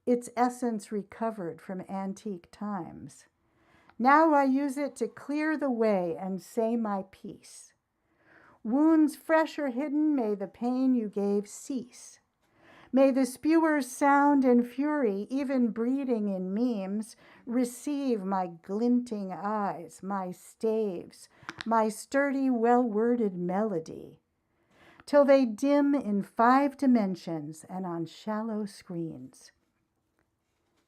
its essence recovered from antique times. Now I use it to clear the way and say my piece. Wounds fresh or hidden, may the pain you gave cease. May the spewer's sound and fury, even breeding in memes, receive my glinting eyes, my staves, my sturdy, well-worded melody, till they dim in 5 dimensions and on shallow screens.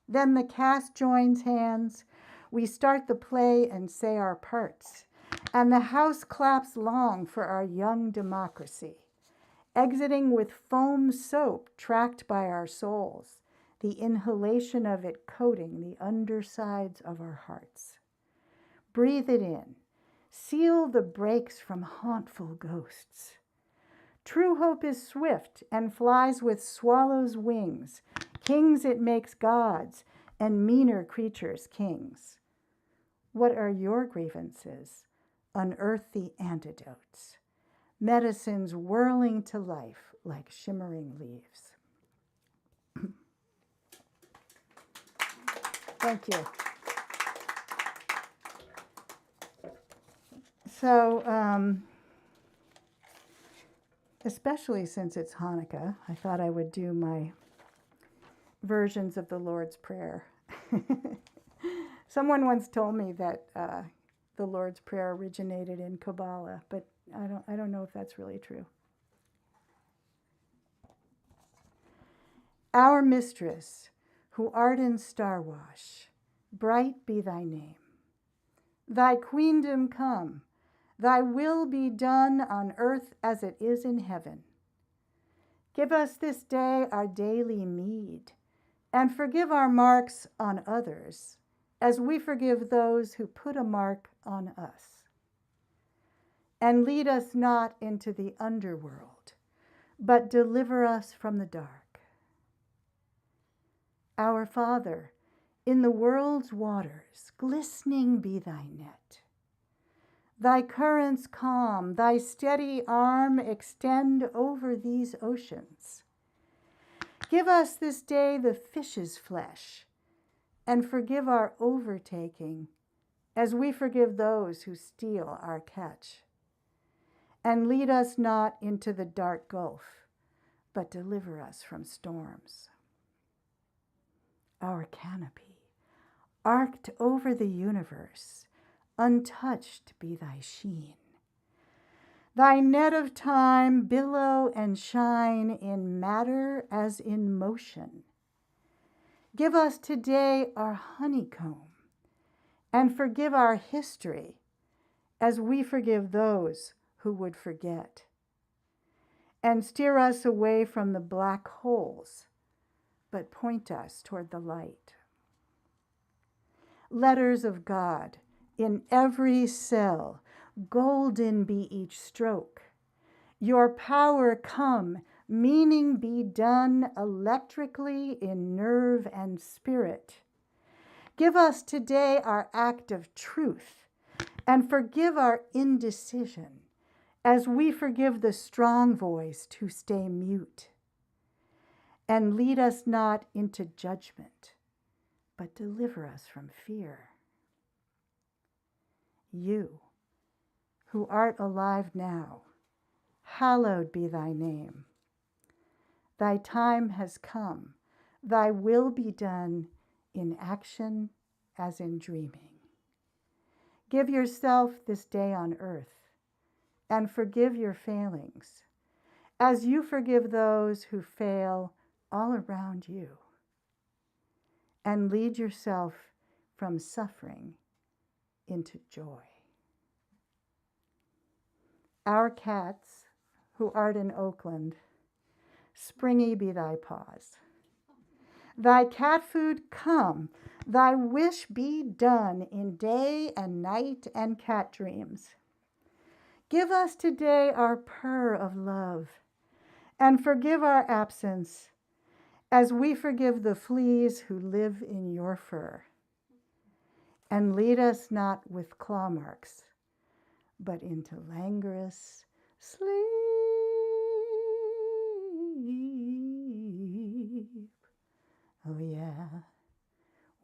Then the cast joins hands, we start the play and say our parts, and the house claps long for our young democracy, exiting with foam soap tracked by our souls, the inhalation of it coating the undersides of our hearts. Breathe it in, seal the breaks from hauntful ghosts. True hope is swift and flies with swallows' wings. Kings it makes gods, and meaner creatures kings. What are your grievances? Unearth the antidotes. Medicines whirling to life like shimmering leaves. Thank you. So, especially since it's Hanukkah, I thought I would do my versions of the Lord's Prayer. Someone once told me that the Lord's Prayer originated in Kabbalah, but I don't know if that's really true. Our mistress, who art in star-wash, bright be thy name. Thy queendom come, thy will be done on earth as it is in heaven. Give us this day our daily meed, and forgive our marks on others, as we forgive those who put a mark on us. And lead us not into the underworld, but deliver us from the dark. Our Father, in the world's waters, glistening be thy net. Thy currents calm, thy steady arm extend over these oceans. Give us this day the fish's flesh, and forgive our overtaking, as we forgive those who steal our catch. And lead us not into the dark gulf, but deliver us from storms. Our canopy, arced over the universe, untouched be thy sheen. Thy net of time billow and shine in matter as in motion. Give us today our honeycomb, and forgive our history as we forgive those who would forget. And steer us away from the black holes but point us toward the light. Letters of God in every cell, golden be each stroke. Your power come, meaning be done electrically in nerve and spirit. Give us today our act of truth, and forgive our indecision, as we forgive the strong voice to stay mute. And lead us not into judgment, but deliver us from fear. You, who art alive now, hallowed be thy name. Thy time has come, thy will be done in action as in dreaming. Give yourself this day on earth, and forgive your failings, as you forgive those who fail all around you. And lead yourself from suffering into joy. Our cats, who art in Oakland, springy be thy paws. Thy cat food come, thy wish be done in day and night and cat dreams. Give us today our purr of love, and forgive our absence, as we forgive the fleas who live in your fur. And lead us not with claw marks, but into languorous sleep. Oh yeah,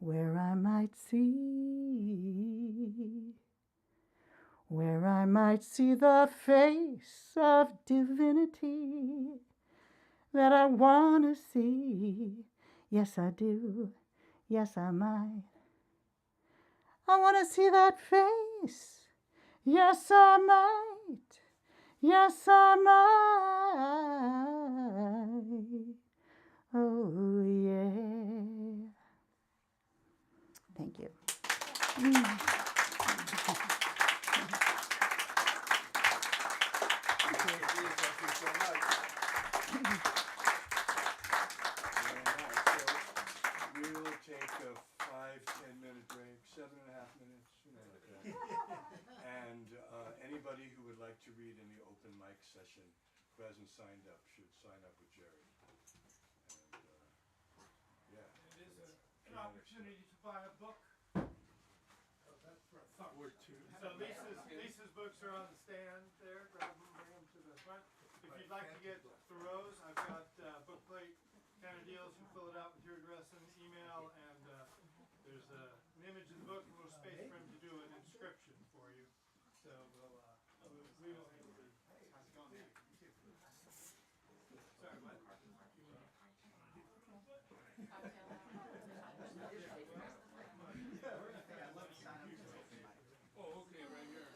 where I might see the face of divinity that I want to see. Yes, I do. Yes, I might. I want to see that face. Yes, I might. Yes, I might. Oh, yeah. Thank you. We'll take a 5-10 minute break, 7.5 minutes, like that. And anybody who would like to read in the open mic session who hasn't signed up should sign up with Jerry. And yeah. It is an opportunity to buy a book. Or two. So Lisa's books are on the stand there. Grab them, bring them to the front. If you'd like to get Thoreau's, I've got book plate kind of deals. You fill it out with your address and email, and there's an image of the book and a little space for him to do an inscription for you. So we will Sorry, what? Oh, okay, right here.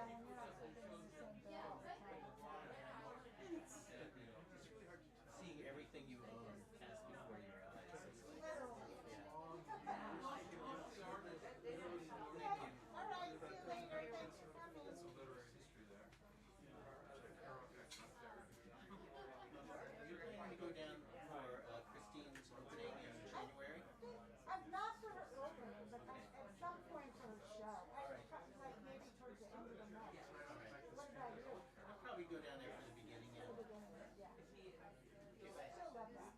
Yeah, and you're not doing the same thing all the time. Seeing everything you own pass before your eyes. It's like, Literally. yeah. All right, see you later. Thanks for coming. You're planning to go down for Christine's opening in January? I'm not for her opening, but at some point for her show. Like maybe towards the end of the month. What about you? I'll probably go down there for the beginning. The beginning, yeah. She'll love that.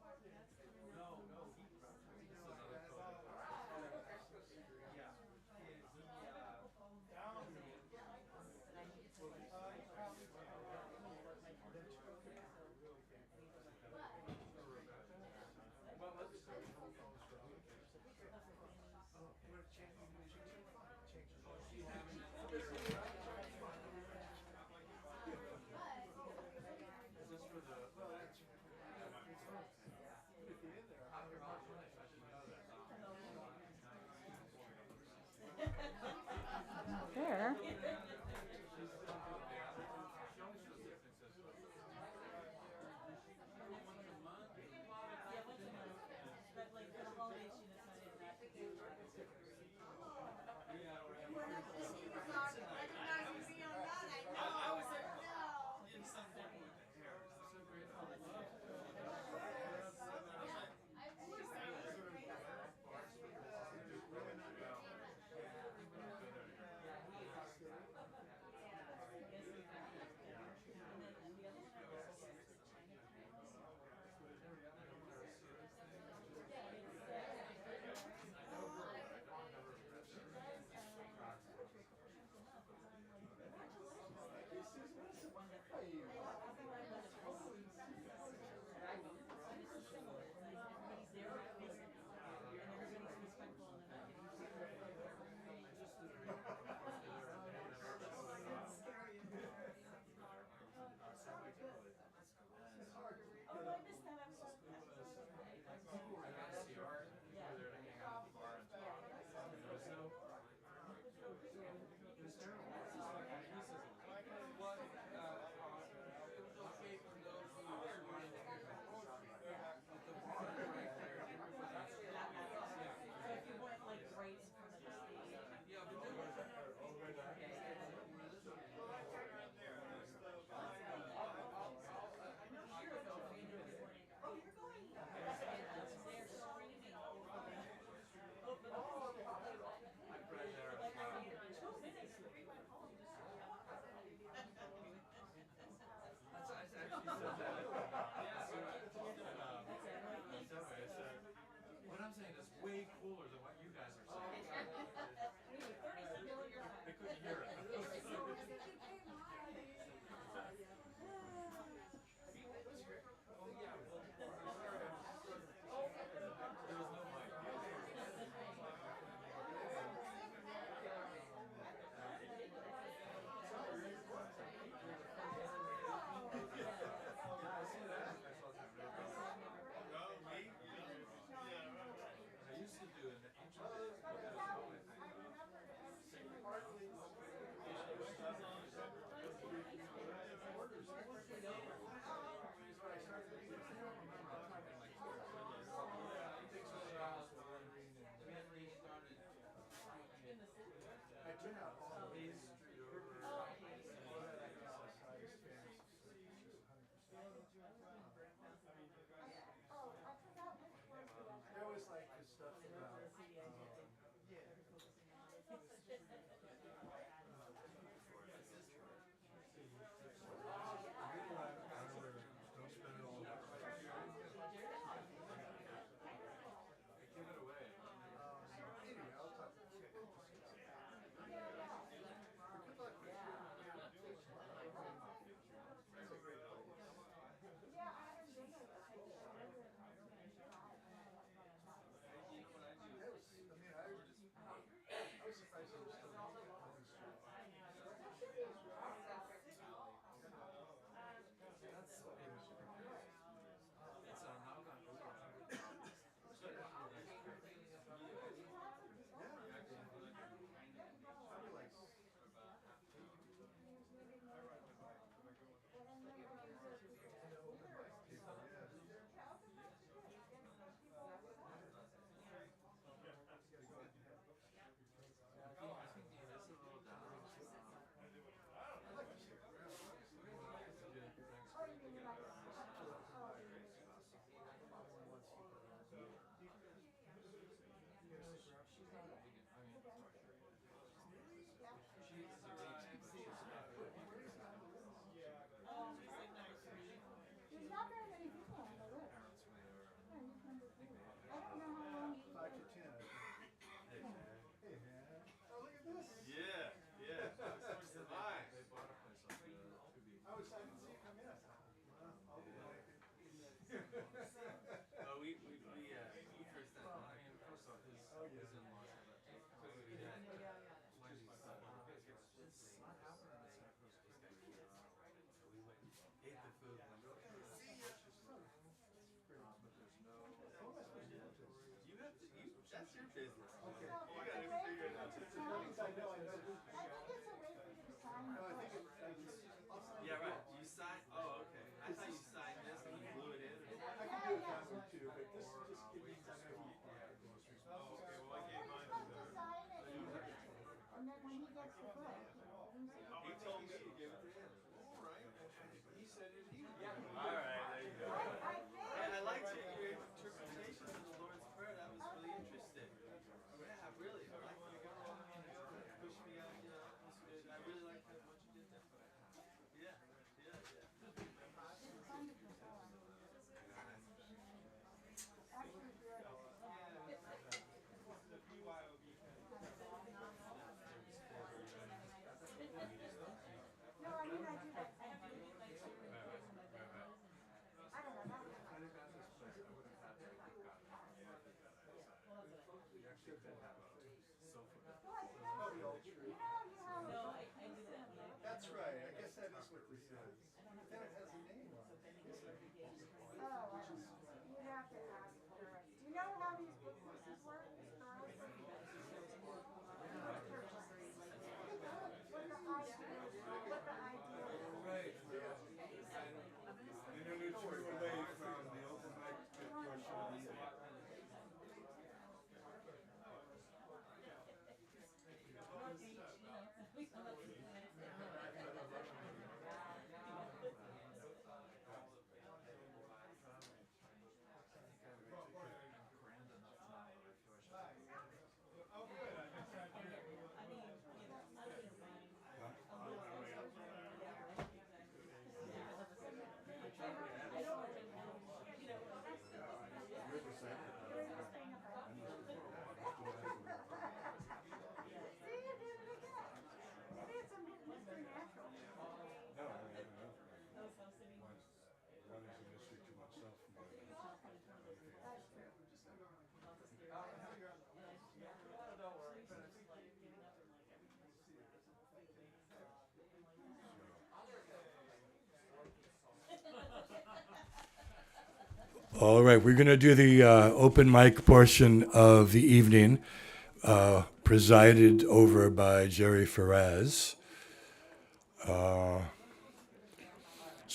Not there. What I'm saying is way cooler than what you guys are saying. They couldn't hear it. There was no mic. I used to do an That's your business. Okay. You gotta figure it out. I know. Yeah, right. You sign. Oh, okay. I thought you signed this and you blew it in. I can do it faster too, but this just it means I know he. Oh, okay. Well, I gave mine to the. And then when he gets the book, He told me to give it to him. All right. He said it. He would. Yeah. All right. There you go. And I liked your interpretation of the Lord's Prayer. That was really interesting. Yeah, really. I like when you go along and push me out. You know, it was good. I really liked what you did there. Yeah. That's right. I guess that is what this is. But then it has a name on it. you'd have to ask her. Do you know how these book pieces work? What the idea is. Right. In order to away from the open mic portion of the All right, we're going to do the open mic portion of the evening, presided over by Jerry Ferraz. So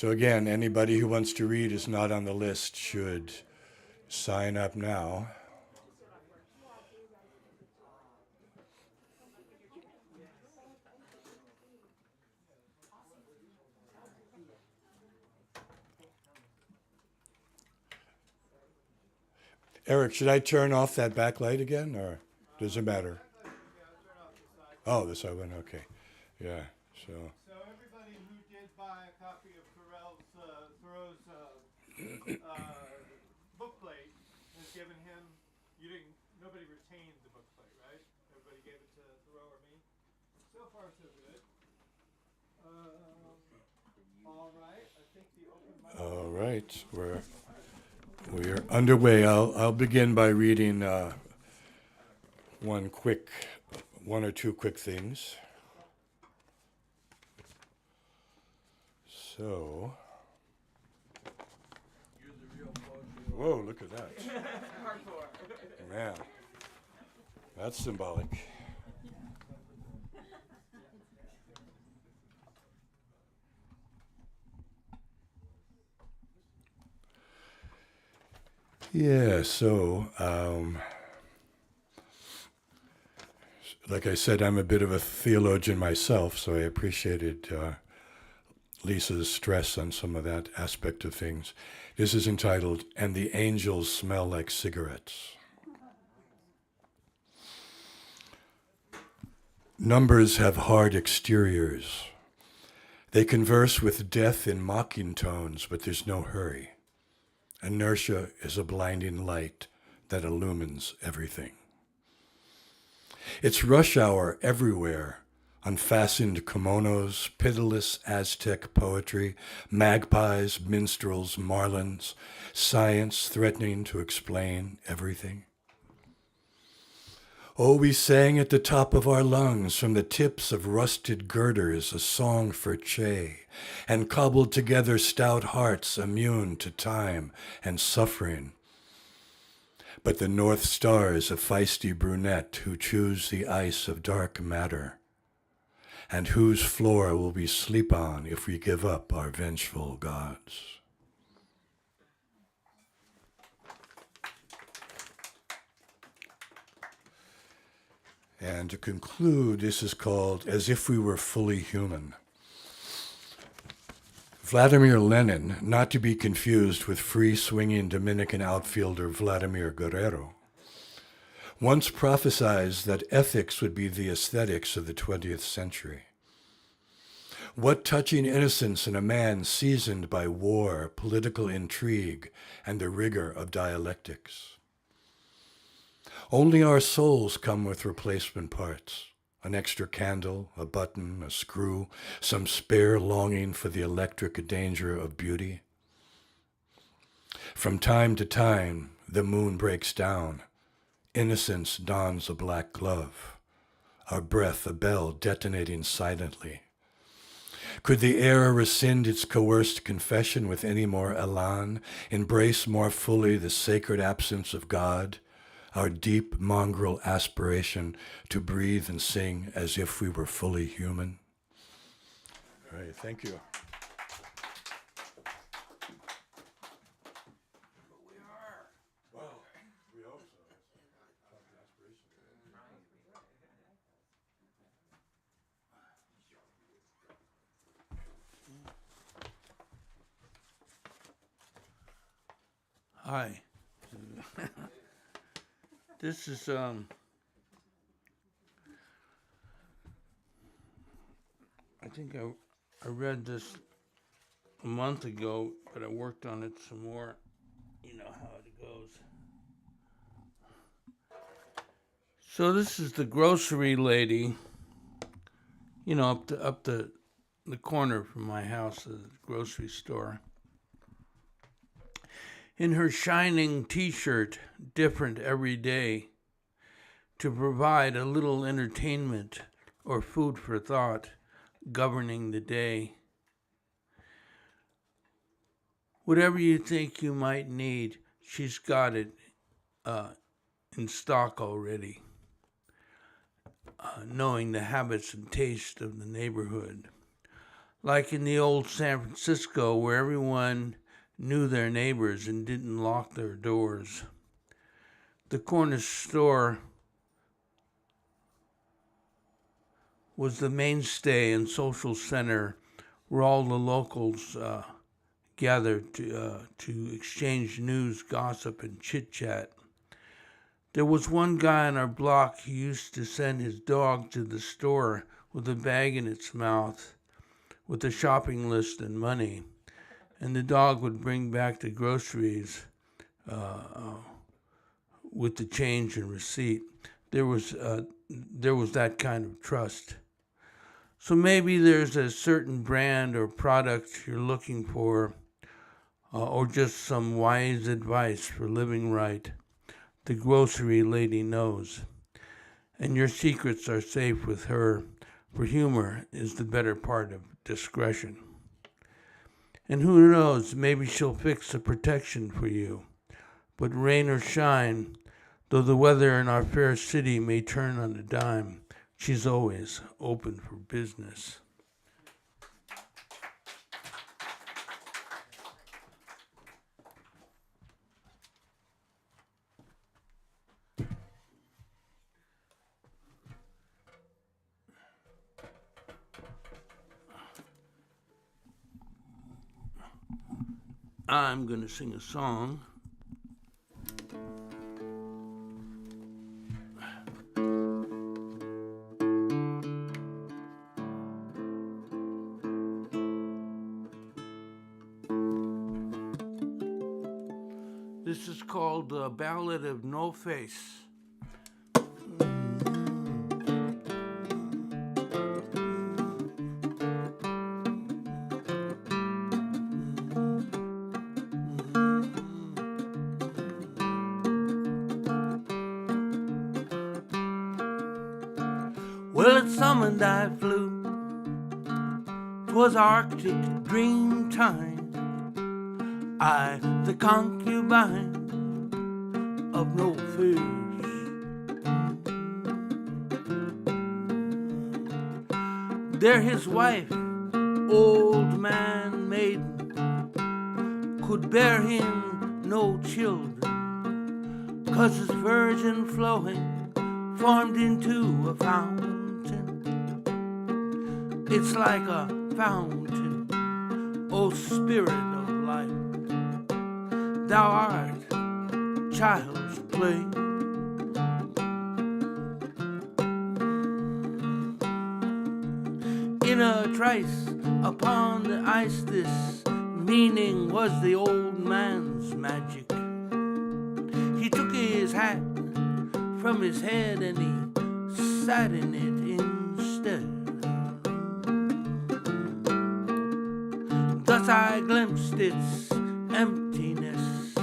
again, anybody who wants to read is not on the list should sign up now. Eric, should I turn off that backlight again, or does it matter? Oh, the side one, okay. Yeah, so. So everybody who did buy a copy of Thoreau's book plate has given him. Nobody retained the book plate, right? Everybody gave it to Thoreau or me. So far, so good. All right. I think the open mic. All right, we are underway. I'll begin by reading one or two quick things. So, whoa, look at that. Man, that's symbolic. Yeah, so, like I said, I'm a bit of a theologian myself, so I appreciated Lisa's stress on some of that aspect of things. This is entitled, "And the Angels Smell Like Cigarettes." Numbers have hard exteriors. They converse with death in mocking tones, but there's no hurry. Inertia is a blinding light that illumines everything. It's rush hour everywhere. Unfastened kimonos, pitiless Aztec poetry, magpies, minstrels, marlins, science threatening to explain everything. Oh, we sang at the top of our lungs from the tips of rusted girders a song for Che, and cobbled together stout hearts immune to time and suffering. but the North Star is a feisty brunette who chews the ice of dark matter, and whose floor will we sleep on if we give up our vengeful gods. And to conclude, this is called As If We Were Fully Human. Vladimir Lenin, not to be confused with free-swinging Dominican outfielder Vladimir Guerrero, once prophesied that ethics would be the aesthetics of the 20th century. What touching innocence in a man seasoned by war, political intrigue, and the rigor of dialectics. Only our souls come with replacement parts. An extra candle, a button, a screw, some spare longing for the electric danger of beauty. From time to time, the moon breaks down. Innocence dons a black glove. Our breath a bell detonating silently. Could the air rescind its coerced confession with any more elan, embrace more fully the sacred absence of God, our deep mongrel aspiration to breathe and sing as if we were fully human? All right, thank you. Hi. This is I think I read this a month ago, but I worked on it some more. You know how it goes. So this is the grocery lady, you know, up the corner from my house, the grocery store. In her shining t-shirt, different every day, to provide a little entertainment or food for thought, governing the day. Whatever you think you might need, she's got it in stock already, knowing the habits and taste of the neighborhood. Like in the old San Francisco, where everyone knew their neighbors and didn't lock their doors. The corner store was the mainstay and social center where all the locals gathered to exchange news, gossip, and chit-chat. There was one guy on our block who used to send his dog to the store with a bag in its mouth with a shopping list and money. And the dog would bring back the groceries with the change and receipt. There was that kind of trust. So maybe there's a certain brand or product you're looking for, or just some wise advice for living right. The grocery lady knows. And your secrets are safe with her, for humor is the better part of discretion. And who knows, maybe she'll fix a protection for you. But rain or shine, though the weather in our fair city may turn on a dime, she's always open for business. I'm going to sing a song. This is called The Ballad of No Face. Well, it's summoned I flew. 'Twas Arctic dream time. I, the concubine of no fears. There his wife, old man maiden, could bear him no children, 'cause his virgin flowing formed into a fountain. It's like a fountain, O spirit of life, thou art child's play. In a trice upon the ice, this meaning was the old man's magic. He took his hat from his head and he sat in it instead. Thus I glimpsed its emptiness.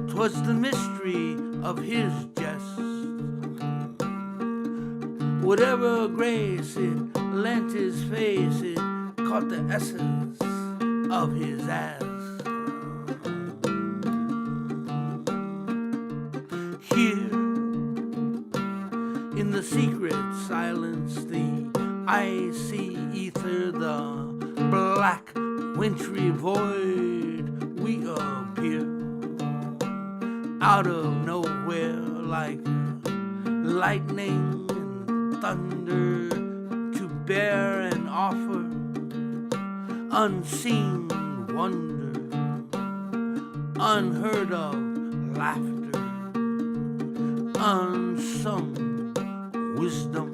'Twas the mystery of his jest. Whatever grace it lent his face, it caught the essence of his ass. Here, in the secret silence, the icy ether, the black wintry void, we appear out of nowhere like lightning and thunder to bear and offer unseen wonder, unheard of laughter, unsung wisdom.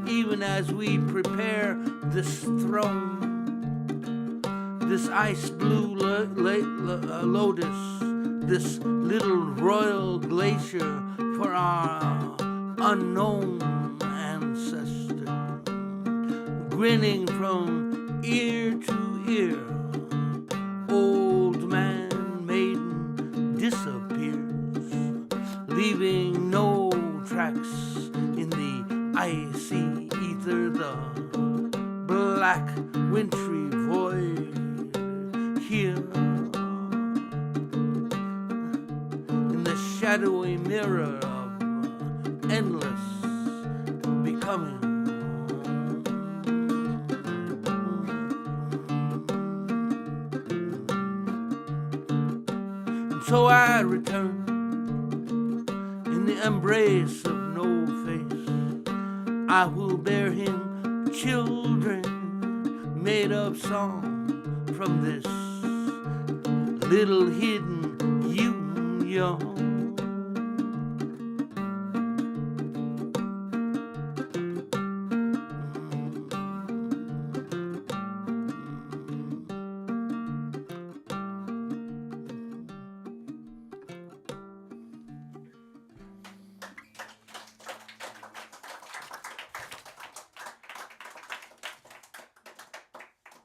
Even as we prepare this throne, this ice blue lotus, this little royal glacier for our unknown ancestor, grinning from ear to ear, old man maiden disappears, leaving no tracks in the icy ether, the black wintry void. Here in the shadowy mirror of endless becoming. And so I return in the embrace of no face. I will bear him children made of song from this little hidden union.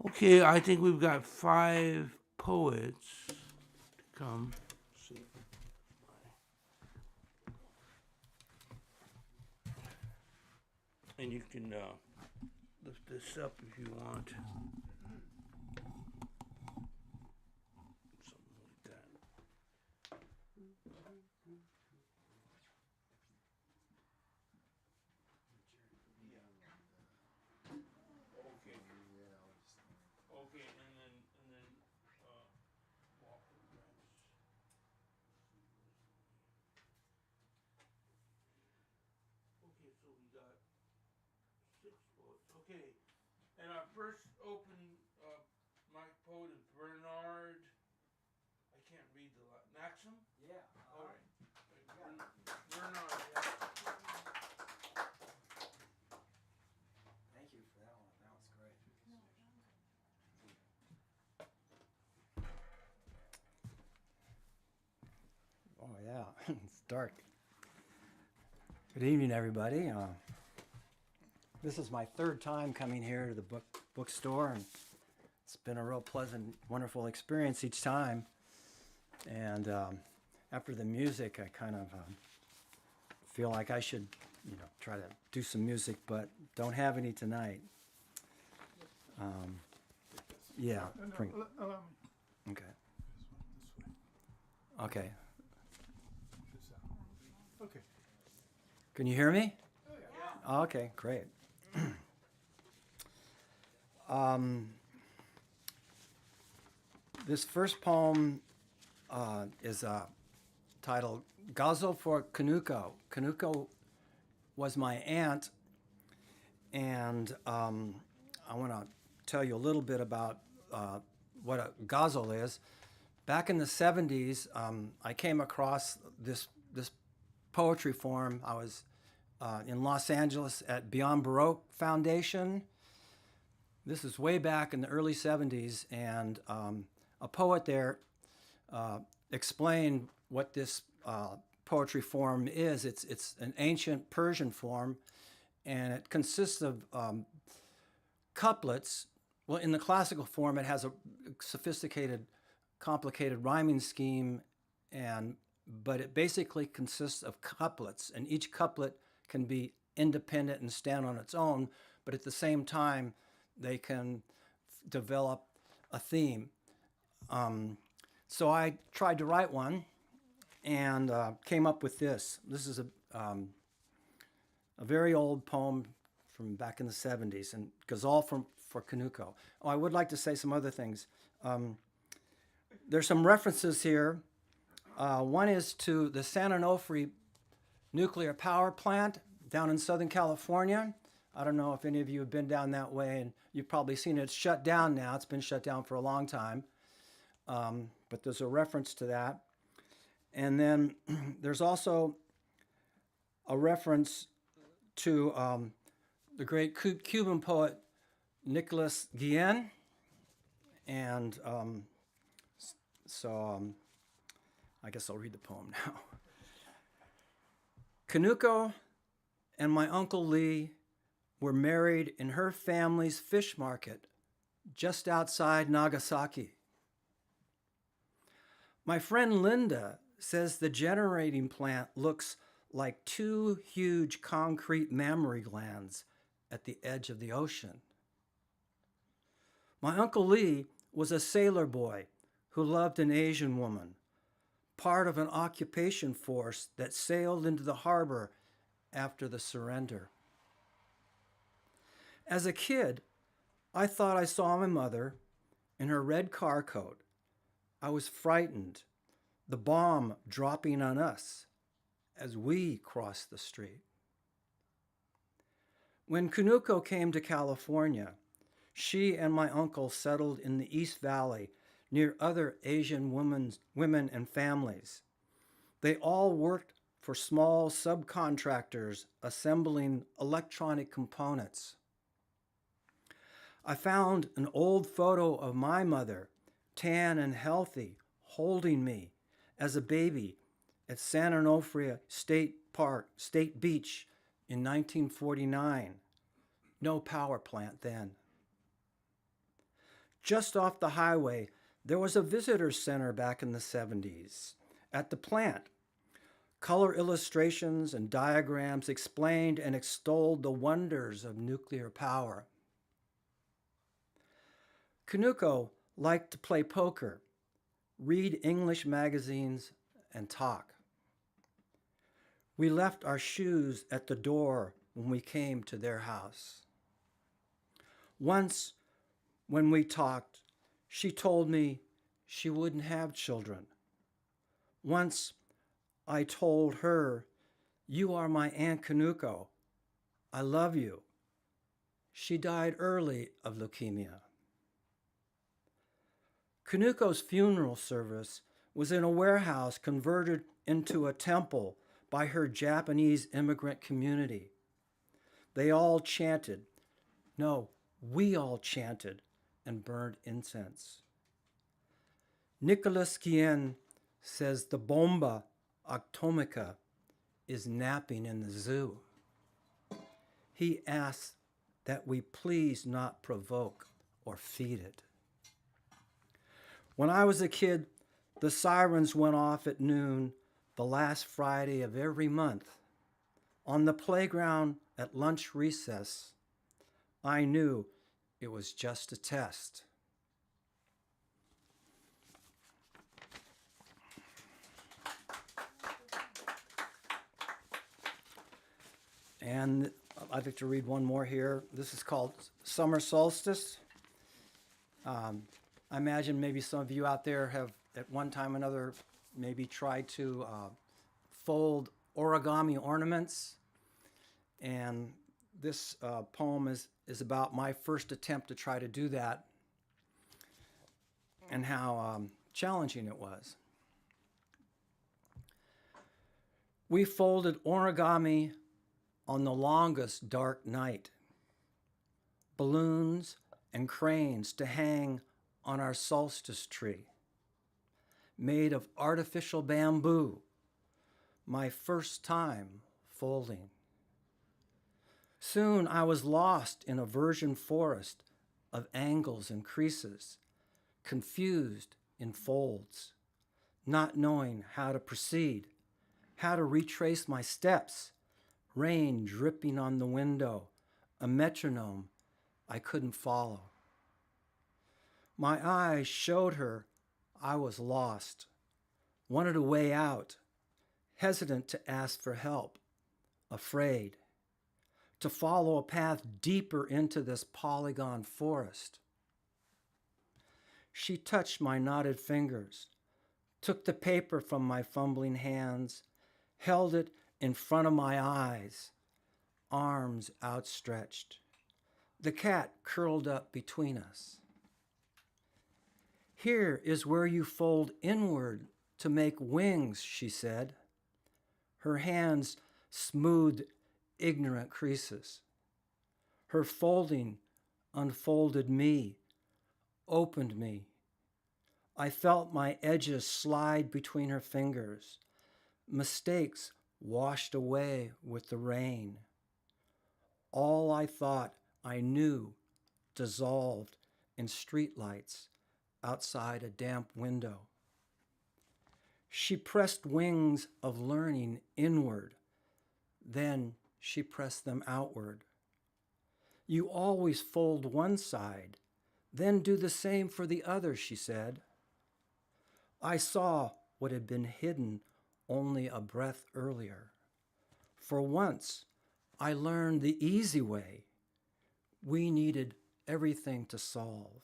Okay, I think we've got 5 poets to come. And you can lift this up if you want. Something like that. Okay, and then walk the rest. Okay, so we got 6 poets. Okay, and our first open mic poet is Bernard. I can't read the Maxim. Yeah. All right. Bernard. Yeah. Thank you for that one. That was great. Oh yeah, it's dark. Good evening, everybody. This is my 3rd time coming here to the bookstore, and it's been a real pleasant, wonderful experience each time. And after the music, I kind of feel like I should, try to do some music, but don't have any tonight. Yeah. No, bring- allow me. okay. Okay. Okay. Can you hear me? Oh, okay, great. This first poem is titled Gazo for Kanuko. Kanuko was my aunt, and I want to tell you a little bit about what a ghazal is. Back in the 70s, I came across this poetry form. I was in Los Angeles at Beyond Baroque Foundation. This is way back in the early 70s, and a poet there explained what this poetry form is. It's an ancient Persian form, and it consists of couplets. Well, in the classical form, it has a sophisticated, complicated rhyming scheme, but it basically consists of couplets, and each couplet can be independent and stand on its own, but at the same time, they can develop a theme. So I tried to write one and came up with this. This is a very old poem from back in the 70s, and Ghazal for Kanuko. Oh, I would like to say some other things. There's some references here. One is to the San Onofre nuclear power plant down in Southern California. I don't know if any of you have been down that way, and you've probably seen it. It's shut down now. It's been shut down for a long time. But there's a reference to that. And then there's also a reference to the great Cuban poet Nicolas Guillen. And I guess I'll read the poem now. Kanuko and my Uncle Lee were married in her family's fish market just outside Nagasaki. My friend Linda says the generating plant looks like two huge concrete mammary glands at the edge of the ocean. My Uncle Lee was a sailor boy who loved an Asian woman, part of an occupation force that sailed into the harbor after the surrender. As a kid, I thought I saw my mother in her red car coat. I was frightened, the bomb dropping on us as we crossed the street. When Kanuko came to California, she and my uncle settled in the East Valley near other Asian women and families. They all worked for small subcontractors assembling electronic components. I found an old photo of my mother, tan and healthy, holding me as a baby at San Onofre State Beach in 1949. No power plant then. Just off the highway, there was a visitor center back in the 70s. At the plant, color illustrations and diagrams explained and extolled the wonders of nuclear power. Kanuko liked to play poker, read English magazines, and talk. We left our shoes at the door when we came to their house. Once, when we talked, she told me she wouldn't have children. Once, I told her, "You are my Aunt Kanuko. I love you." She died early of leukemia. Kanuko's funeral service was in a warehouse converted into a temple by her Japanese immigrant community. They all chanted. No, we all chanted and burned incense. Nicolas Guillen says the bomba atomica is napping in the zoo. He asks that we please not provoke or feed it. When I was a kid, the sirens went off at noon the last Friday of every month. On the playground at lunch recess, I knew it was just a test. And I'd like to read one more here. This is called Summer Solstice. I imagine maybe some of you out there have at one time or another maybe tried to fold origami ornaments. And this poem is about my first attempt to try to do that and how challenging it was. We folded origami on the longest dark night, balloons and cranes to hang on our solstice tree, made of artificial bamboo, my first time folding. Soon I was lost in a virgin forest of angles and creases, confused in folds, not knowing how to proceed, how to retrace my steps, rain dripping on the window, a metronome I couldn't follow. My eyes showed her I was lost, wanted a way out, hesitant to ask for help, afraid to follow a path deeper into this polygon forest. She touched my knotted fingers, took the paper from my fumbling hands, held it in front of my eyes, arms outstretched. The cat curled up between us. Here is where you fold inward to make wings, she said. Her hands smoothed ignorant creases. Her folding unfolded me, opened me. I felt my edges slide between her fingers. Mistakes washed away with the rain. All I thought I knew dissolved in streetlights outside a damp window. She pressed wings of learning inward. Then she pressed them outward. You always fold one side, then do the same for the other, she said. I saw what had been hidden only a breath earlier. For once, I learned the easy way. We needed everything to solve.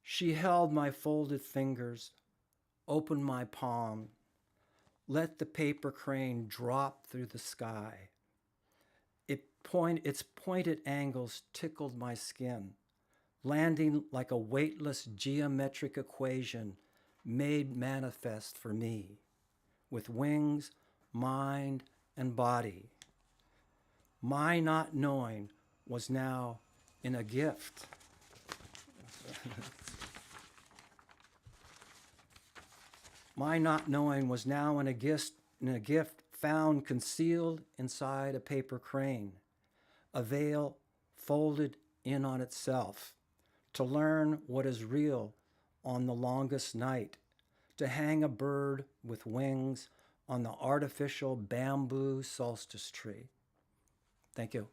She held my folded fingers, opened my palm, let the paper crane drop through the sky. Its pointed angles tickled my skin, landing like a weightless geometric equation made manifest for me, with wings, mind, and body. My not knowing was now in a gift. My not knowing was now in a gift found concealed inside a paper crane, a veil folded in on itself, to learn what is real on the longest night, to hang a bird with wings on the artificial bamboo solstice tree. Thank you.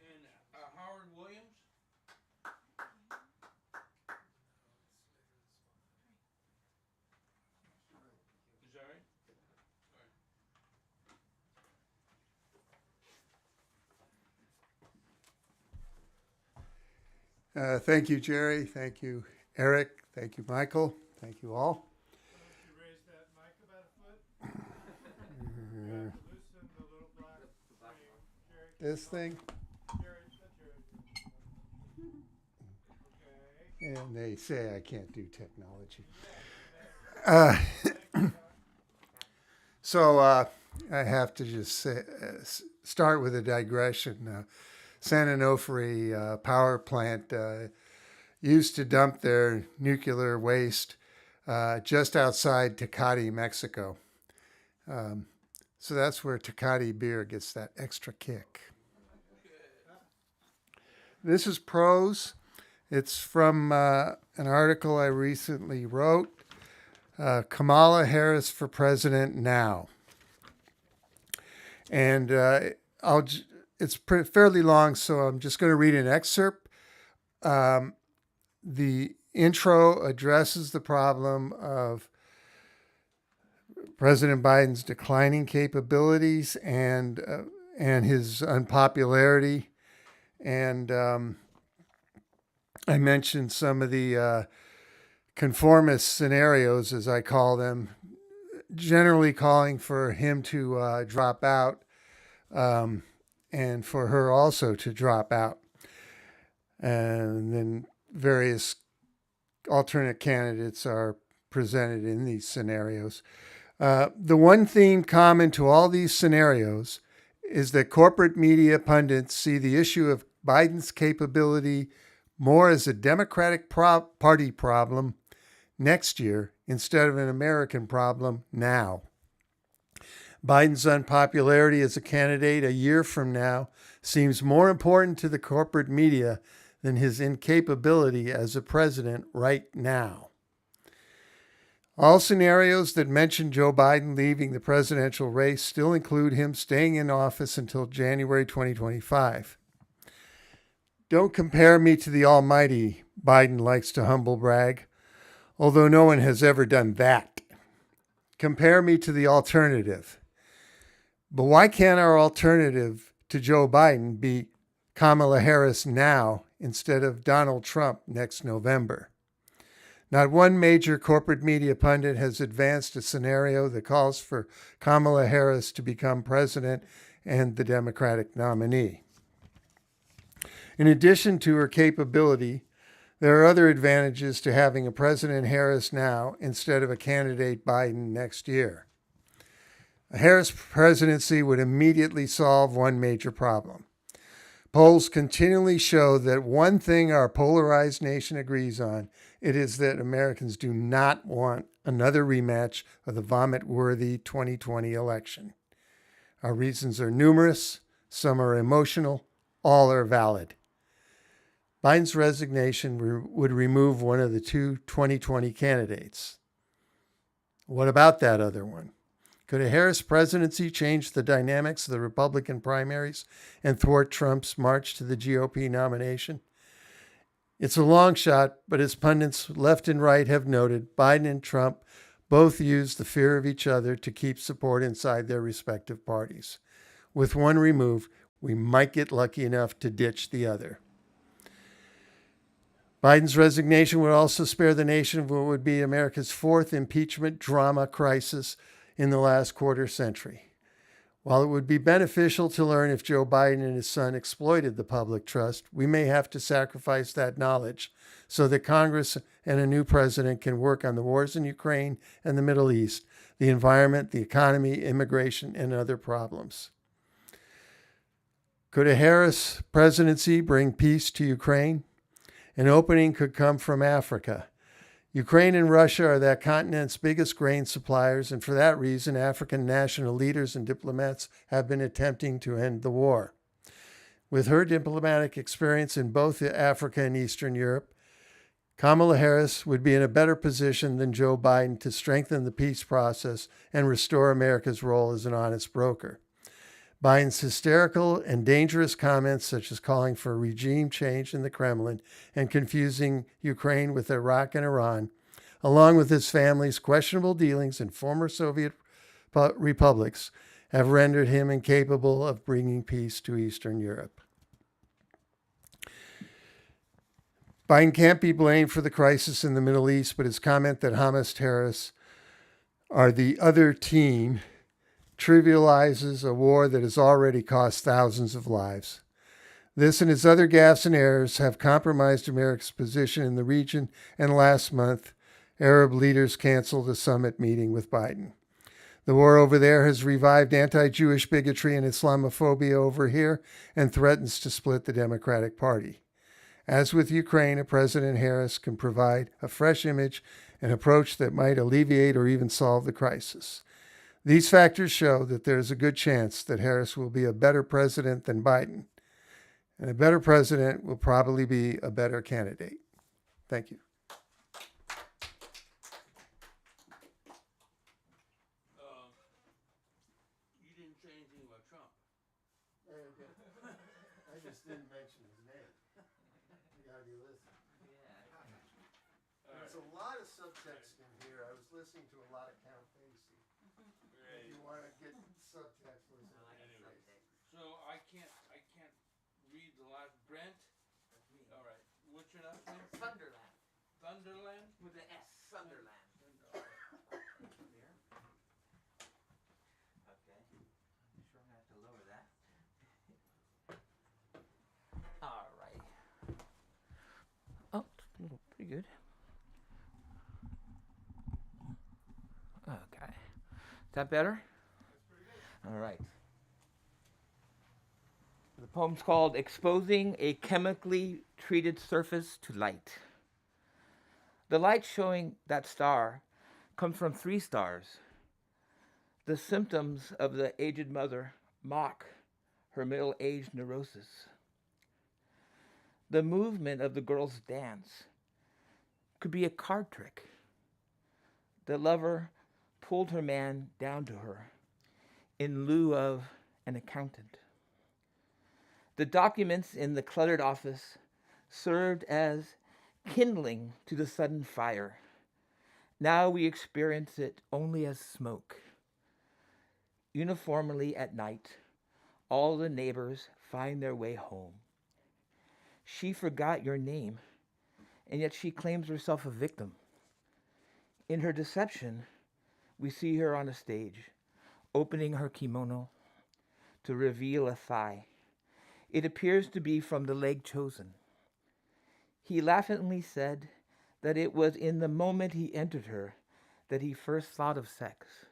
And Howard Williams? Is that right? Thank you, Jerry. Thank you, Eric. Thank you, Michael. Thank you all. You raise that mic about a foot. You have to loosen the little black thing. Jerry, This thing, Jerry, Jerry. Okay. and they say I can't do technology. So I have to just say, start with a digression. San Onofre power plant used to dump their nuclear waste just outside Tecate, Mexico. So that's where Tecate beer gets that extra kick. This is prose. It's from an article I recently wrote, Kamala Harris for President Now. And it's fairly long, so I'm just going to read an excerpt. The intro addresses the problem of President Biden's declining capabilities and his unpopularity. And I mentioned some of the conformist scenarios, as I call them, generally calling for him to drop out and for her also to drop out. And then various alternate candidates are presented in these scenarios. The one theme common to all these scenarios is that corporate media pundits see the issue of Biden's capability more as a Democratic Party problem next year instead of an American problem now. Biden's unpopularity as a candidate a year from now seems more important to the corporate media than his incapability as a president right now. All scenarios that mention Joe Biden leaving the presidential race still include him staying in office until January 2025. Don't compare me to the almighty, Biden likes to humble brag, although no one has ever done that. Compare me to the alternative. But why can't our alternative to Joe Biden be Kamala Harris now instead of Donald Trump next November? Not one major corporate media pundit has advanced a scenario that calls for Kamala Harris to become president and the Democratic nominee. In addition to her capability, there are other advantages to having a President Harris now instead of a candidate Biden next year. A Harris presidency would immediately solve one major problem. Polls continually show that one thing our polarized nation agrees on, it is that Americans do not want another rematch of the vomit-worthy 2020 election. Our reasons are numerous, some are emotional, all are valid. Biden's resignation would remove one of the two 2020 candidates. What about that other one? Could a Harris presidency change the dynamics of the Republican primaries and thwart Trump's march to the GOP nomination? It's a long shot, but as pundits left and right have noted, Biden and Trump both use the fear of each other to keep support inside their respective parties. With one removed, we might get lucky enough to ditch the other. Biden's resignation would also spare the nation what would be America's fourth impeachment drama crisis in the last quarter century. While it would be beneficial to learn if Joe Biden and his son exploited the public trust, we may have to sacrifice that knowledge so that Congress and a new president can work on the wars in Ukraine and the Middle East, the environment, the economy, immigration, and other problems. Could a Harris presidency bring peace to Ukraine? An opening could come from Africa. Ukraine and Russia are that continent's biggest grain suppliers, and for that reason, African national leaders and diplomats have been attempting to end the war. With her diplomatic experience in both Africa and Eastern Europe, Kamala Harris would be in a better position than Joe Biden to strengthen the peace process and restore America's role as an honest broker. Biden's hysterical and dangerous comments, such as calling for regime change in the Kremlin and confusing Ukraine with Iraq and Iran, along with his family's questionable dealings in former Soviet republics, have rendered him incapable of bringing peace to Eastern Europe. Biden can't be blamed for the crisis in the Middle East, but his comment that Hamas terrorists are the other team trivializes a war that has already cost thousands of lives. This and his other gaffes and errors have compromised America's position in the region, and last month, Arab leaders canceled a summit meeting with Biden. The war over there has revived anti-Jewish bigotry and Islamophobia over here and threatens to split the Democratic Party. As with Ukraine, a President Harris can provide a fresh image and approach that might alleviate or even solve the crisis. These factors show that there is a good chance that Harris will be a better president than Biden, and a better president will probably be a better candidate. Thank you. You didn't say anything about Trump. I just didn't mention his name. You gotta be listening. has a lot of subtext in here. I was listening to a lot of Count Basie. If you want to get subtext, listen to Count Basie. So I can't read the last Brent. All right. What's your last name? Sunderland. Thunderland? With an S. Sunderland. There. Okay. I'm sure I'm gonna have to lower that. All right. Oh, pretty good. Okay. Is that better? All right. The poem's called Exposing a Chemically Treated Surface to Light. The light showing that star comes from 3 stars. The symptoms of the aged mother mock her middle-aged neurosis. The movement of the girl's dance could be a card trick. The lover pulled her man down to her in lieu of an accountant. The documents in the cluttered office served as kindling to the sudden fire. Now we experience it only as smoke. Uniformly at night, all the neighbors find their way home. She forgot your name, and yet she claims herself a victim. In her deception, we see her on a stage, opening her kimono to reveal a thigh. It appears to be from the leg chosen. He laughingly said that it was in the moment he entered her that he first thought of sex.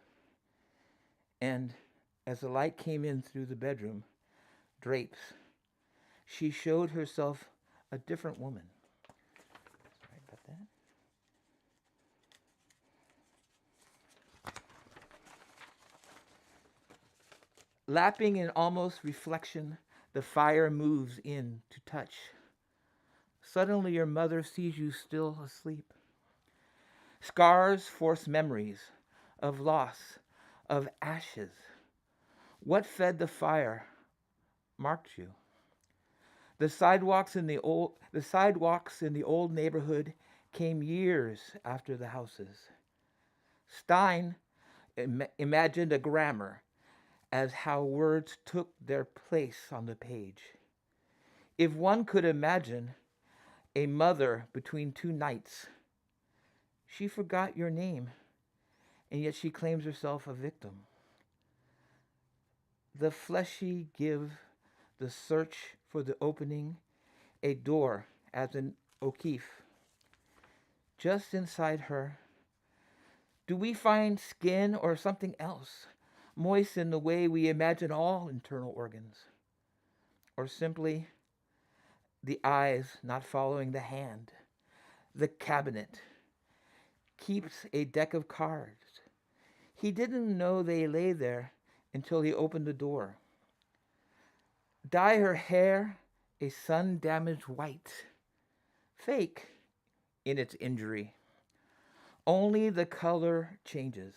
And as the light came in through the bedroom drapes, she showed herself a different woman. Sorry about that. Lapping in almost reflection, the fire moves in to touch. Suddenly your mother sees you still asleep. Scars force memories of loss, of ashes. What fed the fire marked you. The sidewalks in the old neighborhood came years after the houses. Stein imagined a grammar as how words took their place on the page. If one could imagine a mother between 2 nights, she forgot your name, and yet she claims herself a victim. The fleshy give the search for the opening, a door as in O'Keeffe. Just inside her, do we find skin or something else, moist in the way we imagine all internal organs? Or simply the eyes not following the hand? The cabinet keeps a deck of cards. He didn't know they lay there until he opened the door. Dye her hair a sun-damaged white, fake in its injury. Only the color changes.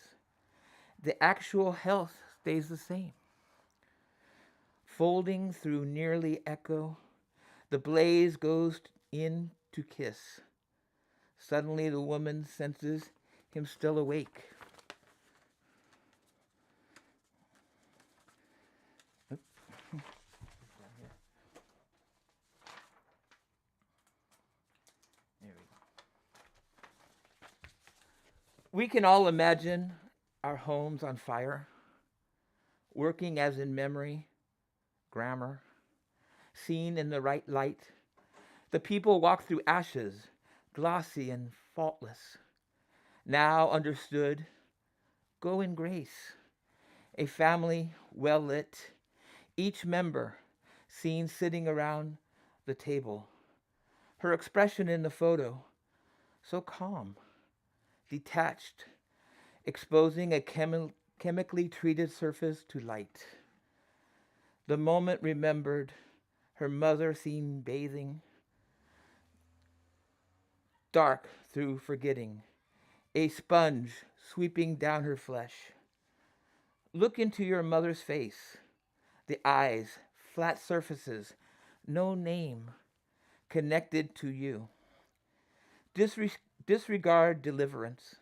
The actual health stays the same. Folding through nearly echo, the blaze goes in to kiss. Suddenly the woman senses him still awake. We can all imagine our homes on fire, working as in memory, grammar, seen in the right light. The people walk through ashes, glossy and faultless. Now understood, go in grace. A family well lit, each member seen sitting around the table. Her expression in the photo, so calm, detached, exposing a chemically treated surface to light. The moment remembered, her mother seen bathing, dark through forgetting, a sponge sweeping down her flesh. Look into your mother's face, the eyes, flat surfaces, no name connected to you. disregard deliverance,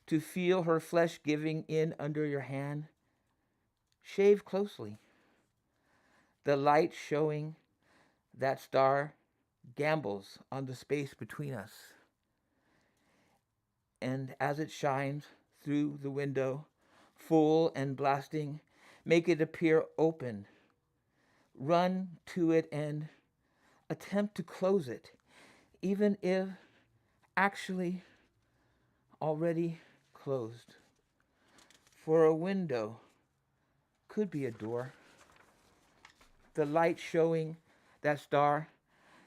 to feel her flesh giving in under your hand, shave closely. The light showing that star gambles on the space between us. And as it shines through the window, full and blasting, make it appear open. Run to it and attempt to close it, even if actually already closed. For a window could be a door. The light showing that star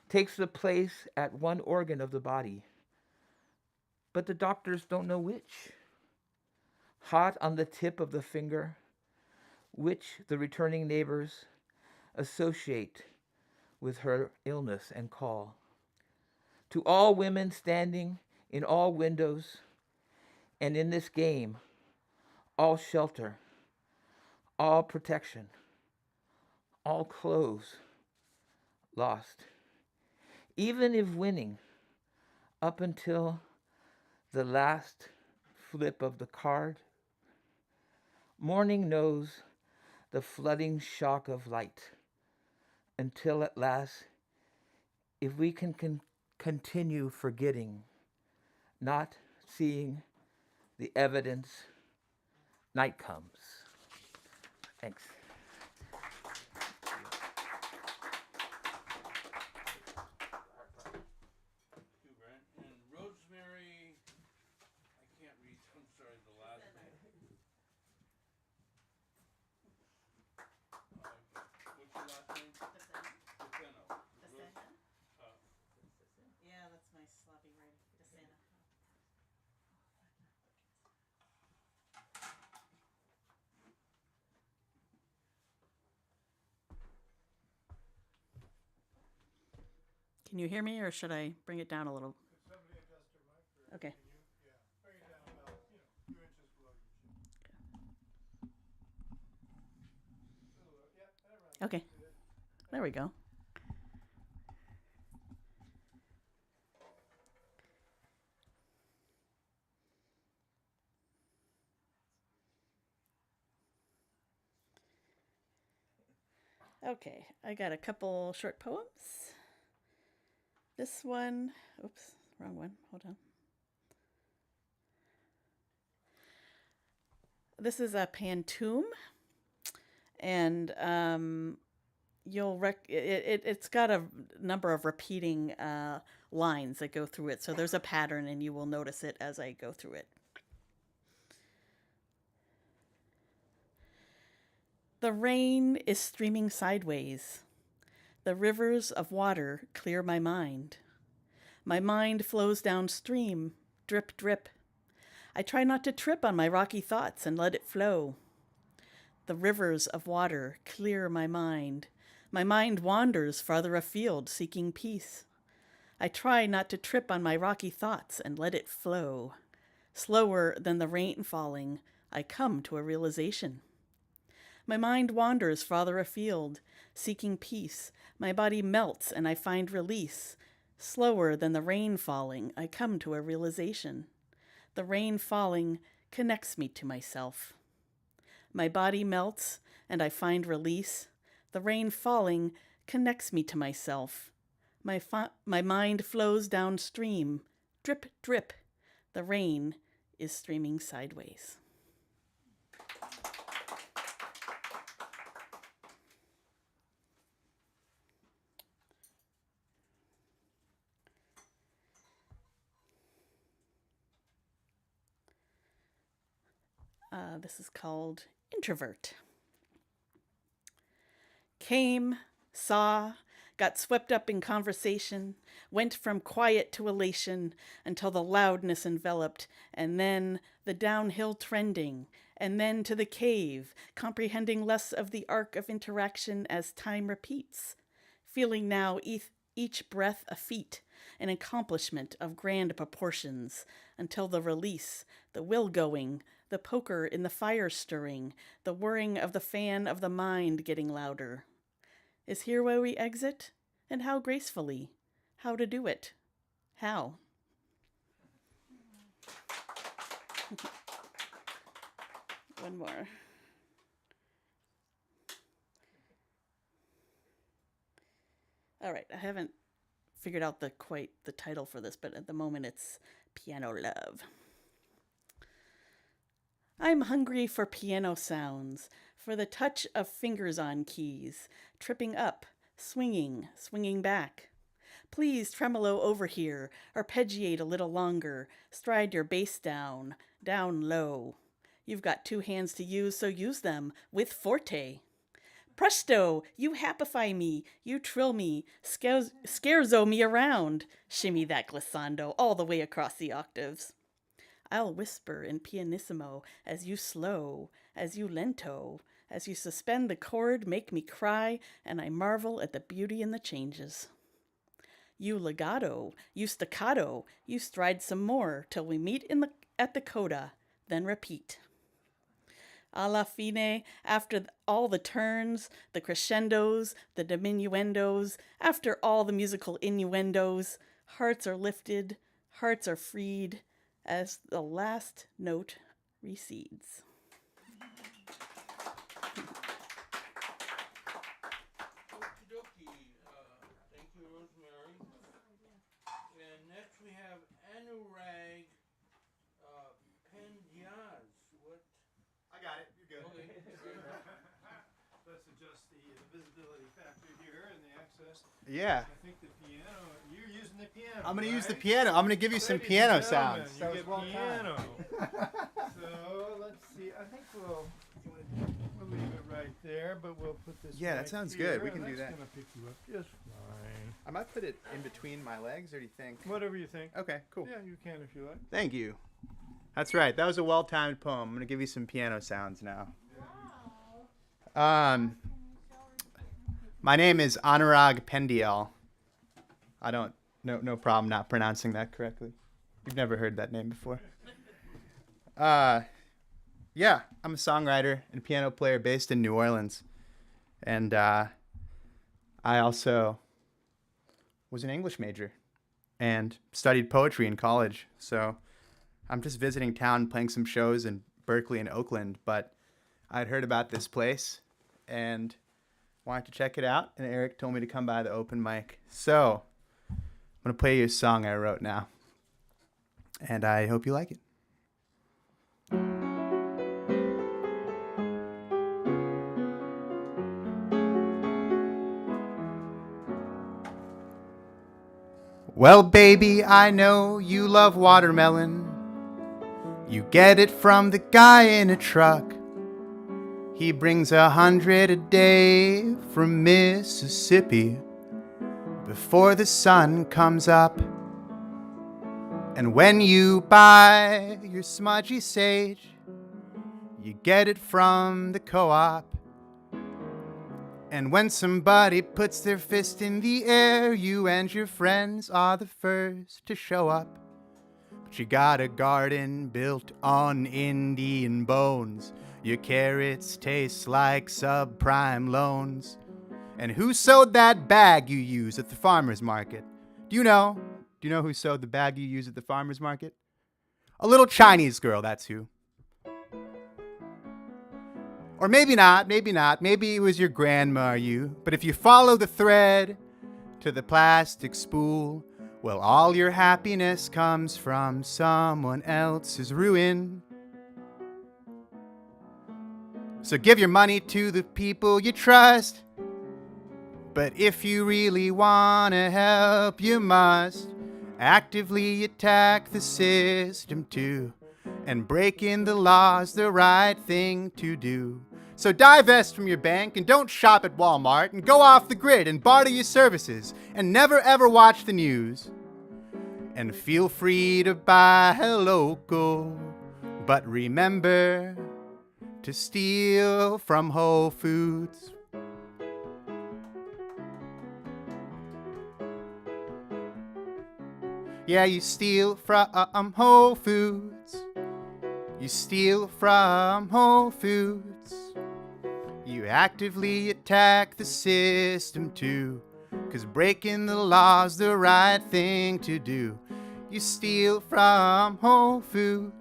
takes the place at one organ of the body, but the doctors don't know which. Hot on the tip of the finger, which the returning neighbors associate with her illness and call. To all women standing in all windows and in this game, all shelter, all protection, all clothes lost. Even if winning up until the last flip of the card, morning knows the flooding shock of light until at last, if we can continue forgetting, not seeing the evidence, night comes. Thanks. And Rosemary, I can't read, I'm sorry, the last name. What's your last name? Deceno. Yeah, that's my sloppy writing. Desana. Can you hear me, or should I bring it down a little? Could somebody adjust their mic? Or Okay. can you? Yeah, bring it down about, 2 inches below your chin. Yeah, right. Okay. There we go. Okay, I got a couple short poems. This one, oops, wrong one. Hold on. This is a pantoum, and it's got a number of repeating lines that go through it. So there's a pattern, and you will notice it as I go through it. The rain is streaming sideways. The rivers of water clear my mind. My mind flows downstream, drip, drip. I try not to trip on my rocky thoughts and let it flow. The rivers of water clear my mind. My mind wanders farther afield, seeking peace. I try not to trip on my rocky thoughts and let it flow. Slower than the rain falling, I come to a realization. My mind wanders farther afield, seeking peace. My body melts and I find release. Slower than the rain falling, I come to a realization. The rain falling connects me to myself. My body melts and I find release. The rain falling connects me to myself. My mind flows downstream, drip, drip. The rain is streaming sideways. This is called Introvert. Came, saw, got swept up in conversation, went from quiet to elation until the loudness enveloped, and then the downhill trending, and then to the cave, comprehending less of the arc of interaction as time repeats, feeling now each breath a feat, an accomplishment of grand proportions, until the release, the will going, the poker in the fire stirring, the whirring of the fan of the mind getting louder. Is here where we exit? And how gracefully? How to do it? How? One more. All right, I haven't figured out the title for this, but at the moment it's Piano Love. I'm hungry for piano sounds, for the touch of fingers on keys, tripping up, swinging back. Please tremolo over here, arpeggiate a little longer, stride your bass down low. You've got 2 hands to use, so use them with forte. Presto, you happify me, you trill me, scherzo me around. Shimmy that glissando all the way across the octaves. I'll whisper in pianissimo as you slow, as you lento, as you suspend the chord, make me cry, and I marvel at the beauty in the changes. You legato, you staccato, you stride some more till we meet at the coda, then repeat. Alla fine, after all the turns, the crescendos, the diminuendos, after all the musical innuendos, hearts are lifted, hearts are freed, as the last note recedes. Okie dokie. Thank you, Rosemary. And next we have Anurag Pendiaz. What? I got it. You're good. Okay. Let's adjust the visibility factor here and the access. Yeah. I think the piano. You're using the piano. I'm going to use the right? piano. I'm going to give you some Ladies piano and gentlemen, sounds. You get piano. So let's see. I think we'll leave it right there, but we'll put this. Yeah, that mic sounds here, good. We can and do that's that. gonna pick you up just fine. I might put it in between my legs, or do you think? Whatever you think. Okay, cool. Yeah, you can if you like. Thank you. That's right. That was a well-timed poem. I'm going to give you some piano sounds now. My name is Anurag Pendial. I don't, no problem not pronouncing that correctly. You've never heard that name before. Yeah, I'm a songwriter and piano player based in New Orleans. And I also was an English major and studied poetry in college. So I'm just visiting town, playing some shows in Berkeley and Oakland, but I'd heard about this place and wanted to check it out, and Eric told me to come by the open mic. So I'm going to play you a song I wrote now, and I hope you like it. Well, baby, I know you love watermelon. You get it from the guy in a truck. He brings 100 a day from Mississippi before the sun comes up. And when you buy your smudgy sage, you get it from the co-op. And when somebody puts their fist in the air, you and your friends are the first to show up. But you got a garden built on Indian bones. Your carrots taste like subprime loans. And who sewed that bag you use at the farmer's market? Do you know? Do you know who sewed the bag you use at the farmer's market? A little Chinese girl, that's who. Or maybe not, maybe not. Maybe it was your grandma or you. But if you follow the thread to the plastic spool, well, all your happiness comes from someone else's ruin. So give your money to the people you trust. But if you really want to help, you must actively attack the system too. And breaking the law's the right thing to do. So divest from your bank and don't shop at Walmart and go off the grid and barter your services and never ever watch the news. And feel free to buy local, but remember to steal from Whole Foods. Yeah, you steal from Whole Foods. You steal from Whole Foods. You actively attack the system too, 'cause breaking the law's the right thing to do. You steal from Whole Foods.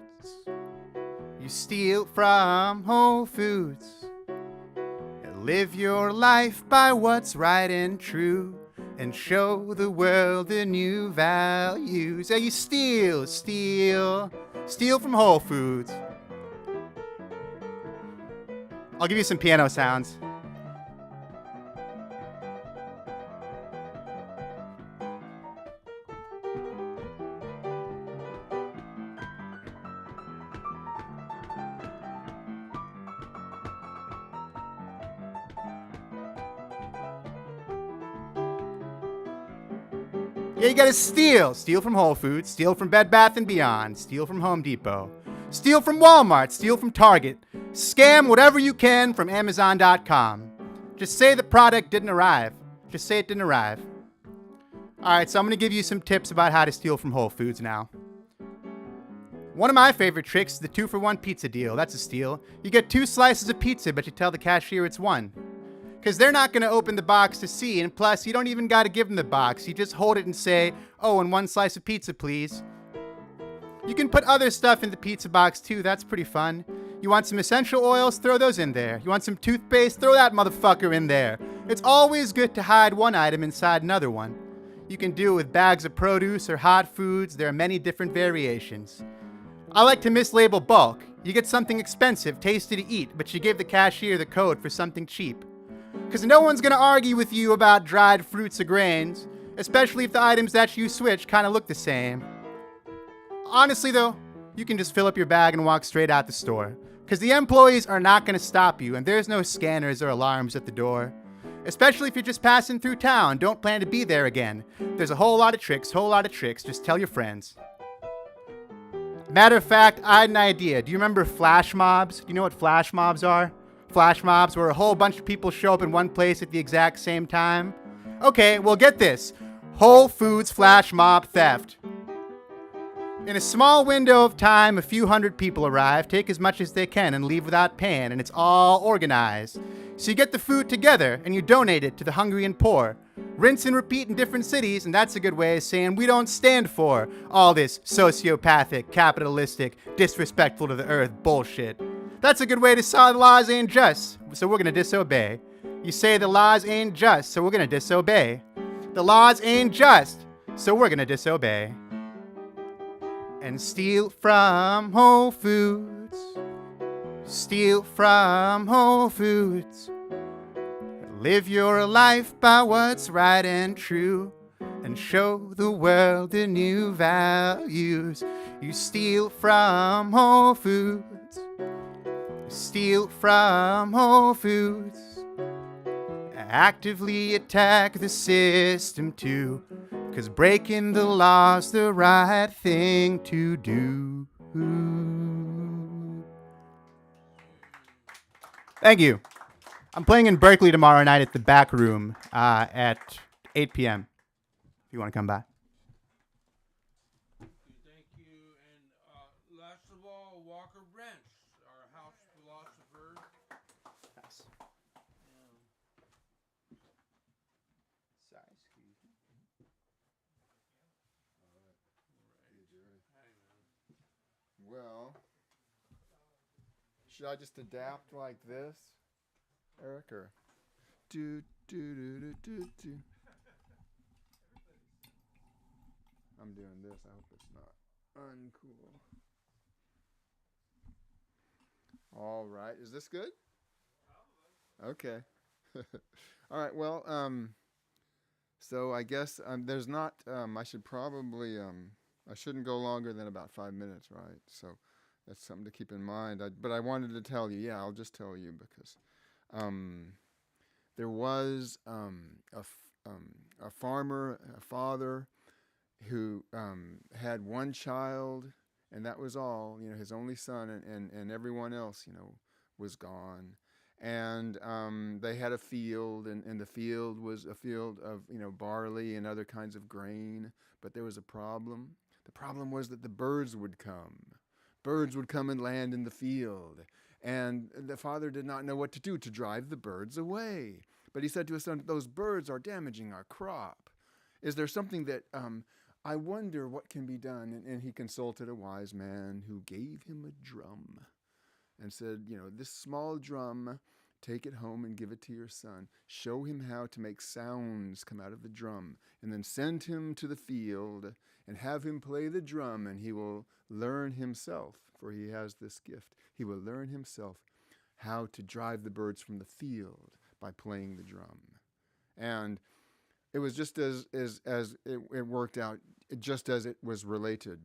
You steal from Whole Foods. Live your life by what's right and true, and show the world the new values. Yeah, you steal from Whole Foods. I'll give you some piano sounds. Yeah, you gotta steal. Steal from Whole Foods, steal from Bed Bath & Beyond, steal from Home Depot, steal from Walmart, steal from Target, scam whatever you can from Amazon.com. Just say the product didn't arrive. Just say it didn't arrive. All right, so I'm gonna give you some tips about how to steal from Whole Foods now. One of my favorite tricks is the 2-for-1 pizza deal. That's a steal. You get 2 slices of pizza, but you tell the cashier it's 1. Because they're not going to open the box to see, and plus, you don't even got to give them the box. You just hold it and say, "Oh, and 1 slice of pizza, please." You can put other stuff in the pizza box, too. That's pretty fun. You want some essential oils? Throw those in there. You want some toothpaste? Throw that motherfucker in there. It's always good to hide one item inside another one. You can do it with bags of produce or hot foods. There are many different variations. I like to mislabel bulk. You get something expensive, tasty to eat, but you give the cashier the code for something cheap. Because no one's going to argue with you about dried fruits or grains, especially if the items that you switch kind of look the same. Honestly, though, you can just fill up your bag and walk straight out the store. Because the employees are not going to stop you, and there's no scanners or alarms at the door. Especially if you're just passing through town, don't plan to be there again. There's a whole lot of tricks, just tell your friends. Matter of fact, I had an idea. Do you remember flash mobs? Do you know what flash mobs are? Flash mobs where a whole bunch of people show up in one place at the exact same time. Okay, well get this. Whole Foods flash mob theft. In a small window of time, a few hundred people arrive, take as much as they can, and leave without paying, and it's all organized. So you get the food together, and you donate it to the hungry and poor. Rinse and repeat in different cities, and that's a good way of saying we don't stand for all this sociopathic, capitalistic, disrespectful to the earth bullshit. That's a good way to say the laws ain't just, so we're gonna disobey. You say the laws ain't just, so we're gonna disobey. The laws ain't just, so we're gonna disobey. And steal from Whole Foods. Steal from Whole Foods. Live your life by what's right and true, and show the world the new values. You steal from Whole Foods. Steal from Whole Foods. Actively attack the system too, 'cause breaking the law's the right thing to do. Thank you. I'm playing in Berkeley tomorrow night at the Back Room at 8 p.m. if you want to come by. Thank you. And last of all, Walker Brent, our house philosopher. Nice. Sorry, excuse me. Well, should I just adapt like this, Eric, or do do do do do do? I'm doing this. I hope it's not uncool. All right, is this good? Okay. All right. Well, so I guess there's not. I should probably. I shouldn't go longer than about 5 minutes, right? So that's something to keep in mind. But I wanted to tell you. Yeah, I'll just tell you because there was a farmer, a father, who had one child, and that was all. You know, his only son, and everyone else, you know, was gone. And they had a field, and the field was a field of, you know, barley and other kinds of grain. But there was a problem. The problem was that the birds would come. Birds would come and land in the field. And the father did not know what to do to drive the birds away. But he said to his son, "Those birds are damaging our crop. Is there something that, I wonder what can be done?" And he consulted a wise man who gave him a drum. and said, this small drum, take it home and give it to your son. Show him how to make sounds come out of the drum, and then send him to the field and have him play the drum, and he will learn himself, for he has this gift. He will learn himself how to drive the birds from the field by playing the drum. And it was just as it worked out, just as it was related,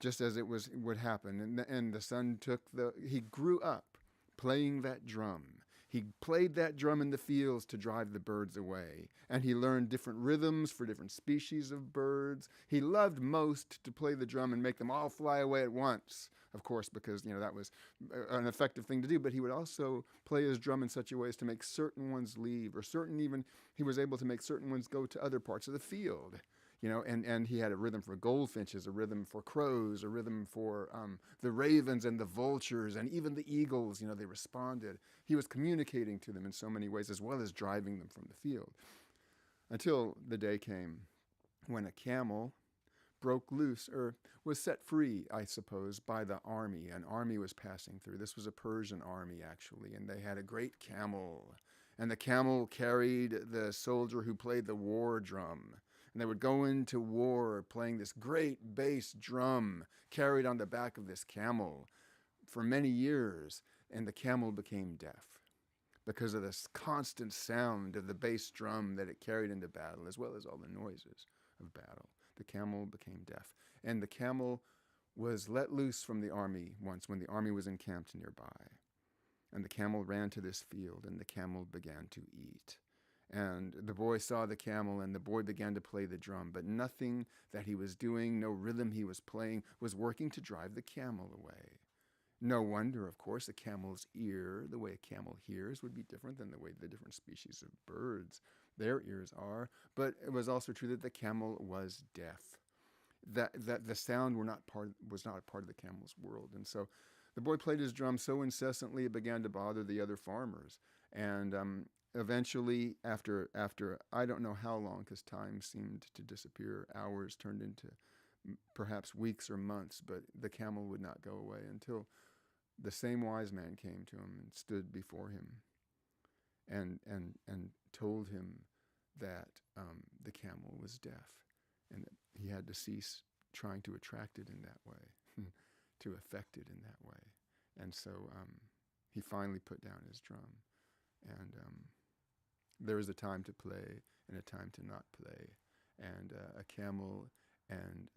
just as it would happen. And the son he grew up playing that drum. He played that drum in the fields to drive the birds away. And he learned different rhythms for different species of birds. He loved most to play the drum and make them all fly away at once, of course, because, that was an effective thing to do. But he would also play his drum in such a way as to make certain ones leave, or he was able to make certain ones go to other parts of the field. And he had a rhythm for goldfinches, a rhythm for crows, a rhythm for the ravens and the vultures, and even the eagles, they responded. He was communicating to them in so many ways, as well as driving them from the field. Until the day came when a camel broke loose, or was set free, I suppose, by the army. An army was passing through. This was a Persian army, actually, and they had a great camel. And the camel carried the soldier who played the war drum. And they would go into war playing this great bass drum carried on the back of this camel for many years. And the camel became deaf because of this constant sound of the bass drum that it carried into battle, as well as all the noises of battle. The camel became deaf. And the camel was let loose from the army once when the army was encamped nearby. And the camel ran to this field, and the camel began to eat. And the boy saw the camel, and the boy began to play the drum, but nothing that he was doing, no rhythm he was playing, was working to drive the camel away. No wonder, of course, the camel's ear, the way a camel hears, would be different than the way the different species of birds, their ears are. But it was also true that the camel was deaf, that the sound was not a part of the camel's world. And so the boy played his drum so incessantly it began to bother the other farmers. And eventually, after I don't know how long, because time seemed to disappear, hours turned into perhaps weeks or months, but the camel would not go away until the same wise man came to him and stood before him and told him that the camel was deaf and that he had to cease trying to attract it in that way, to affect it in that way. And so he finally put down his drum. And there is a time to play and a time to not play. And a camel and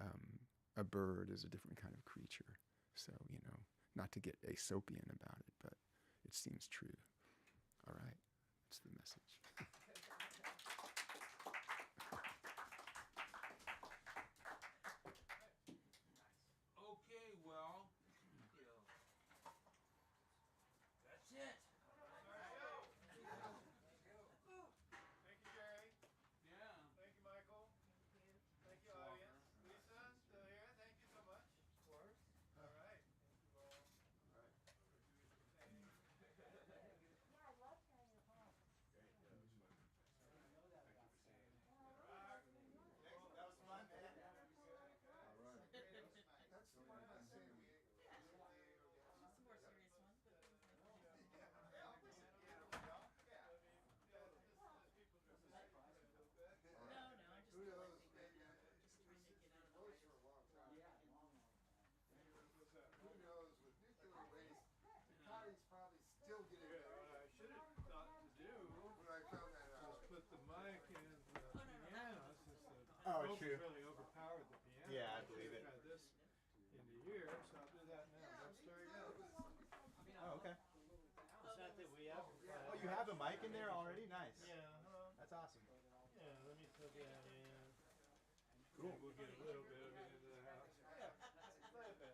a bird is a different kind of creature. So, not to get Aesopian about it, but it seems true. All right, that's the message. Okay, well, that's it. Thank you, Jerry. Yeah. Thank you, Michael. Thank you, audience. Lisa, still here? Thank you so much. Of course. All right. Thank you all. All right. Oh, Focus true. really overpowered the piano. Yeah, I believe it. Tried this into here, so I'll do that now. Let's start again. Oh, okay. It's not that we have. Oh, you have a mic in there already? Nice. Yeah. That's awesome. Yeah. Let me put that in. Cool. We'll get a little bit of it into the house. Yeah. Play a bit.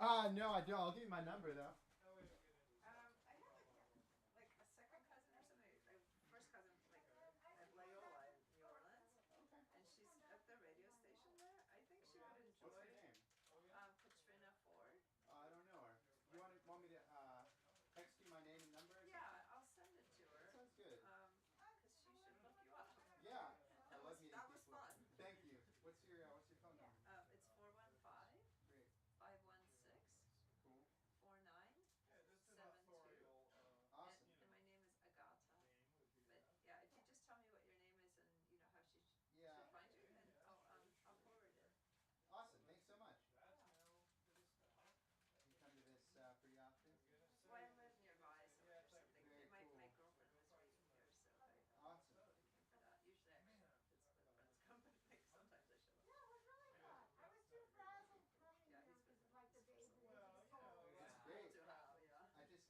No, I don't. I'll give you my number though. I have like a second cousin or something, a first cousin like at Loyola in New Orleans. Okay. And she's at the radio station there. I think she would enjoy. What's her name? Katrina Ford. I don't know her. You want me to text you my name and number? Or Yeah, I'll send it to her. Sounds good. Because she should look you up. Yeah. That was fun. Thank you. What's your phone number? It's 415 Great. 516 Cool. 4972. Awesome. And my name is Agata. But yeah, if you just tell me what your name is and you know how she Yeah. should find you, and I'll forward it. Awesome. Thanks so much. You come to this pretty often? Well, I live nearby, so or something. Very My cool. girlfriend was reading here, so I Awesome. came for that. Usually, actually, it's with friends come, but like sometimes I show up. Yeah, it was really fun. I was too frazzled coming Yeah, here he's because been of like the days and Well, it's you know, cold. It's Yeah. great. To how, yeah. I'm just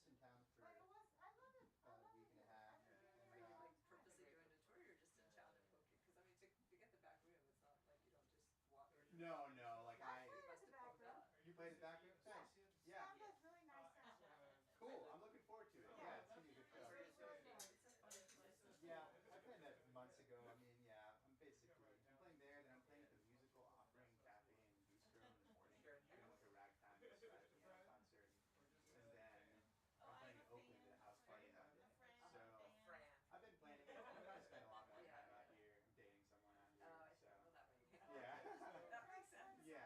in town for But it was, I love it. I about a love week it and a here. half. Are you like purposely doing a tour, or you're just in town and poking? Because I mean, to get the back room, it's not like you don't just walk. No, like I I. played must at the have back poked room. up. You played it back? Thanks. Yeah. Sam does really nice sound. Cool. I'm looking forward to it. Yeah, it's gonna be a good show. It's really good. It's a funny place. Yeah, I played that months ago. I mean, yeah, I'm playing there, then I'm playing at the Musical Offering Cafe and Bistro in the morning, doing like a ragtime concert, and then I'm playing in Oakland at a house party Monday. So I've been planning it. I'm gonna spend a lot more time out here. I'm dating someone out here, Oh, I see. so Well, that makes yeah, that makes sense. yeah.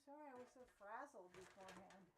sorry I was so frazzled beforehand.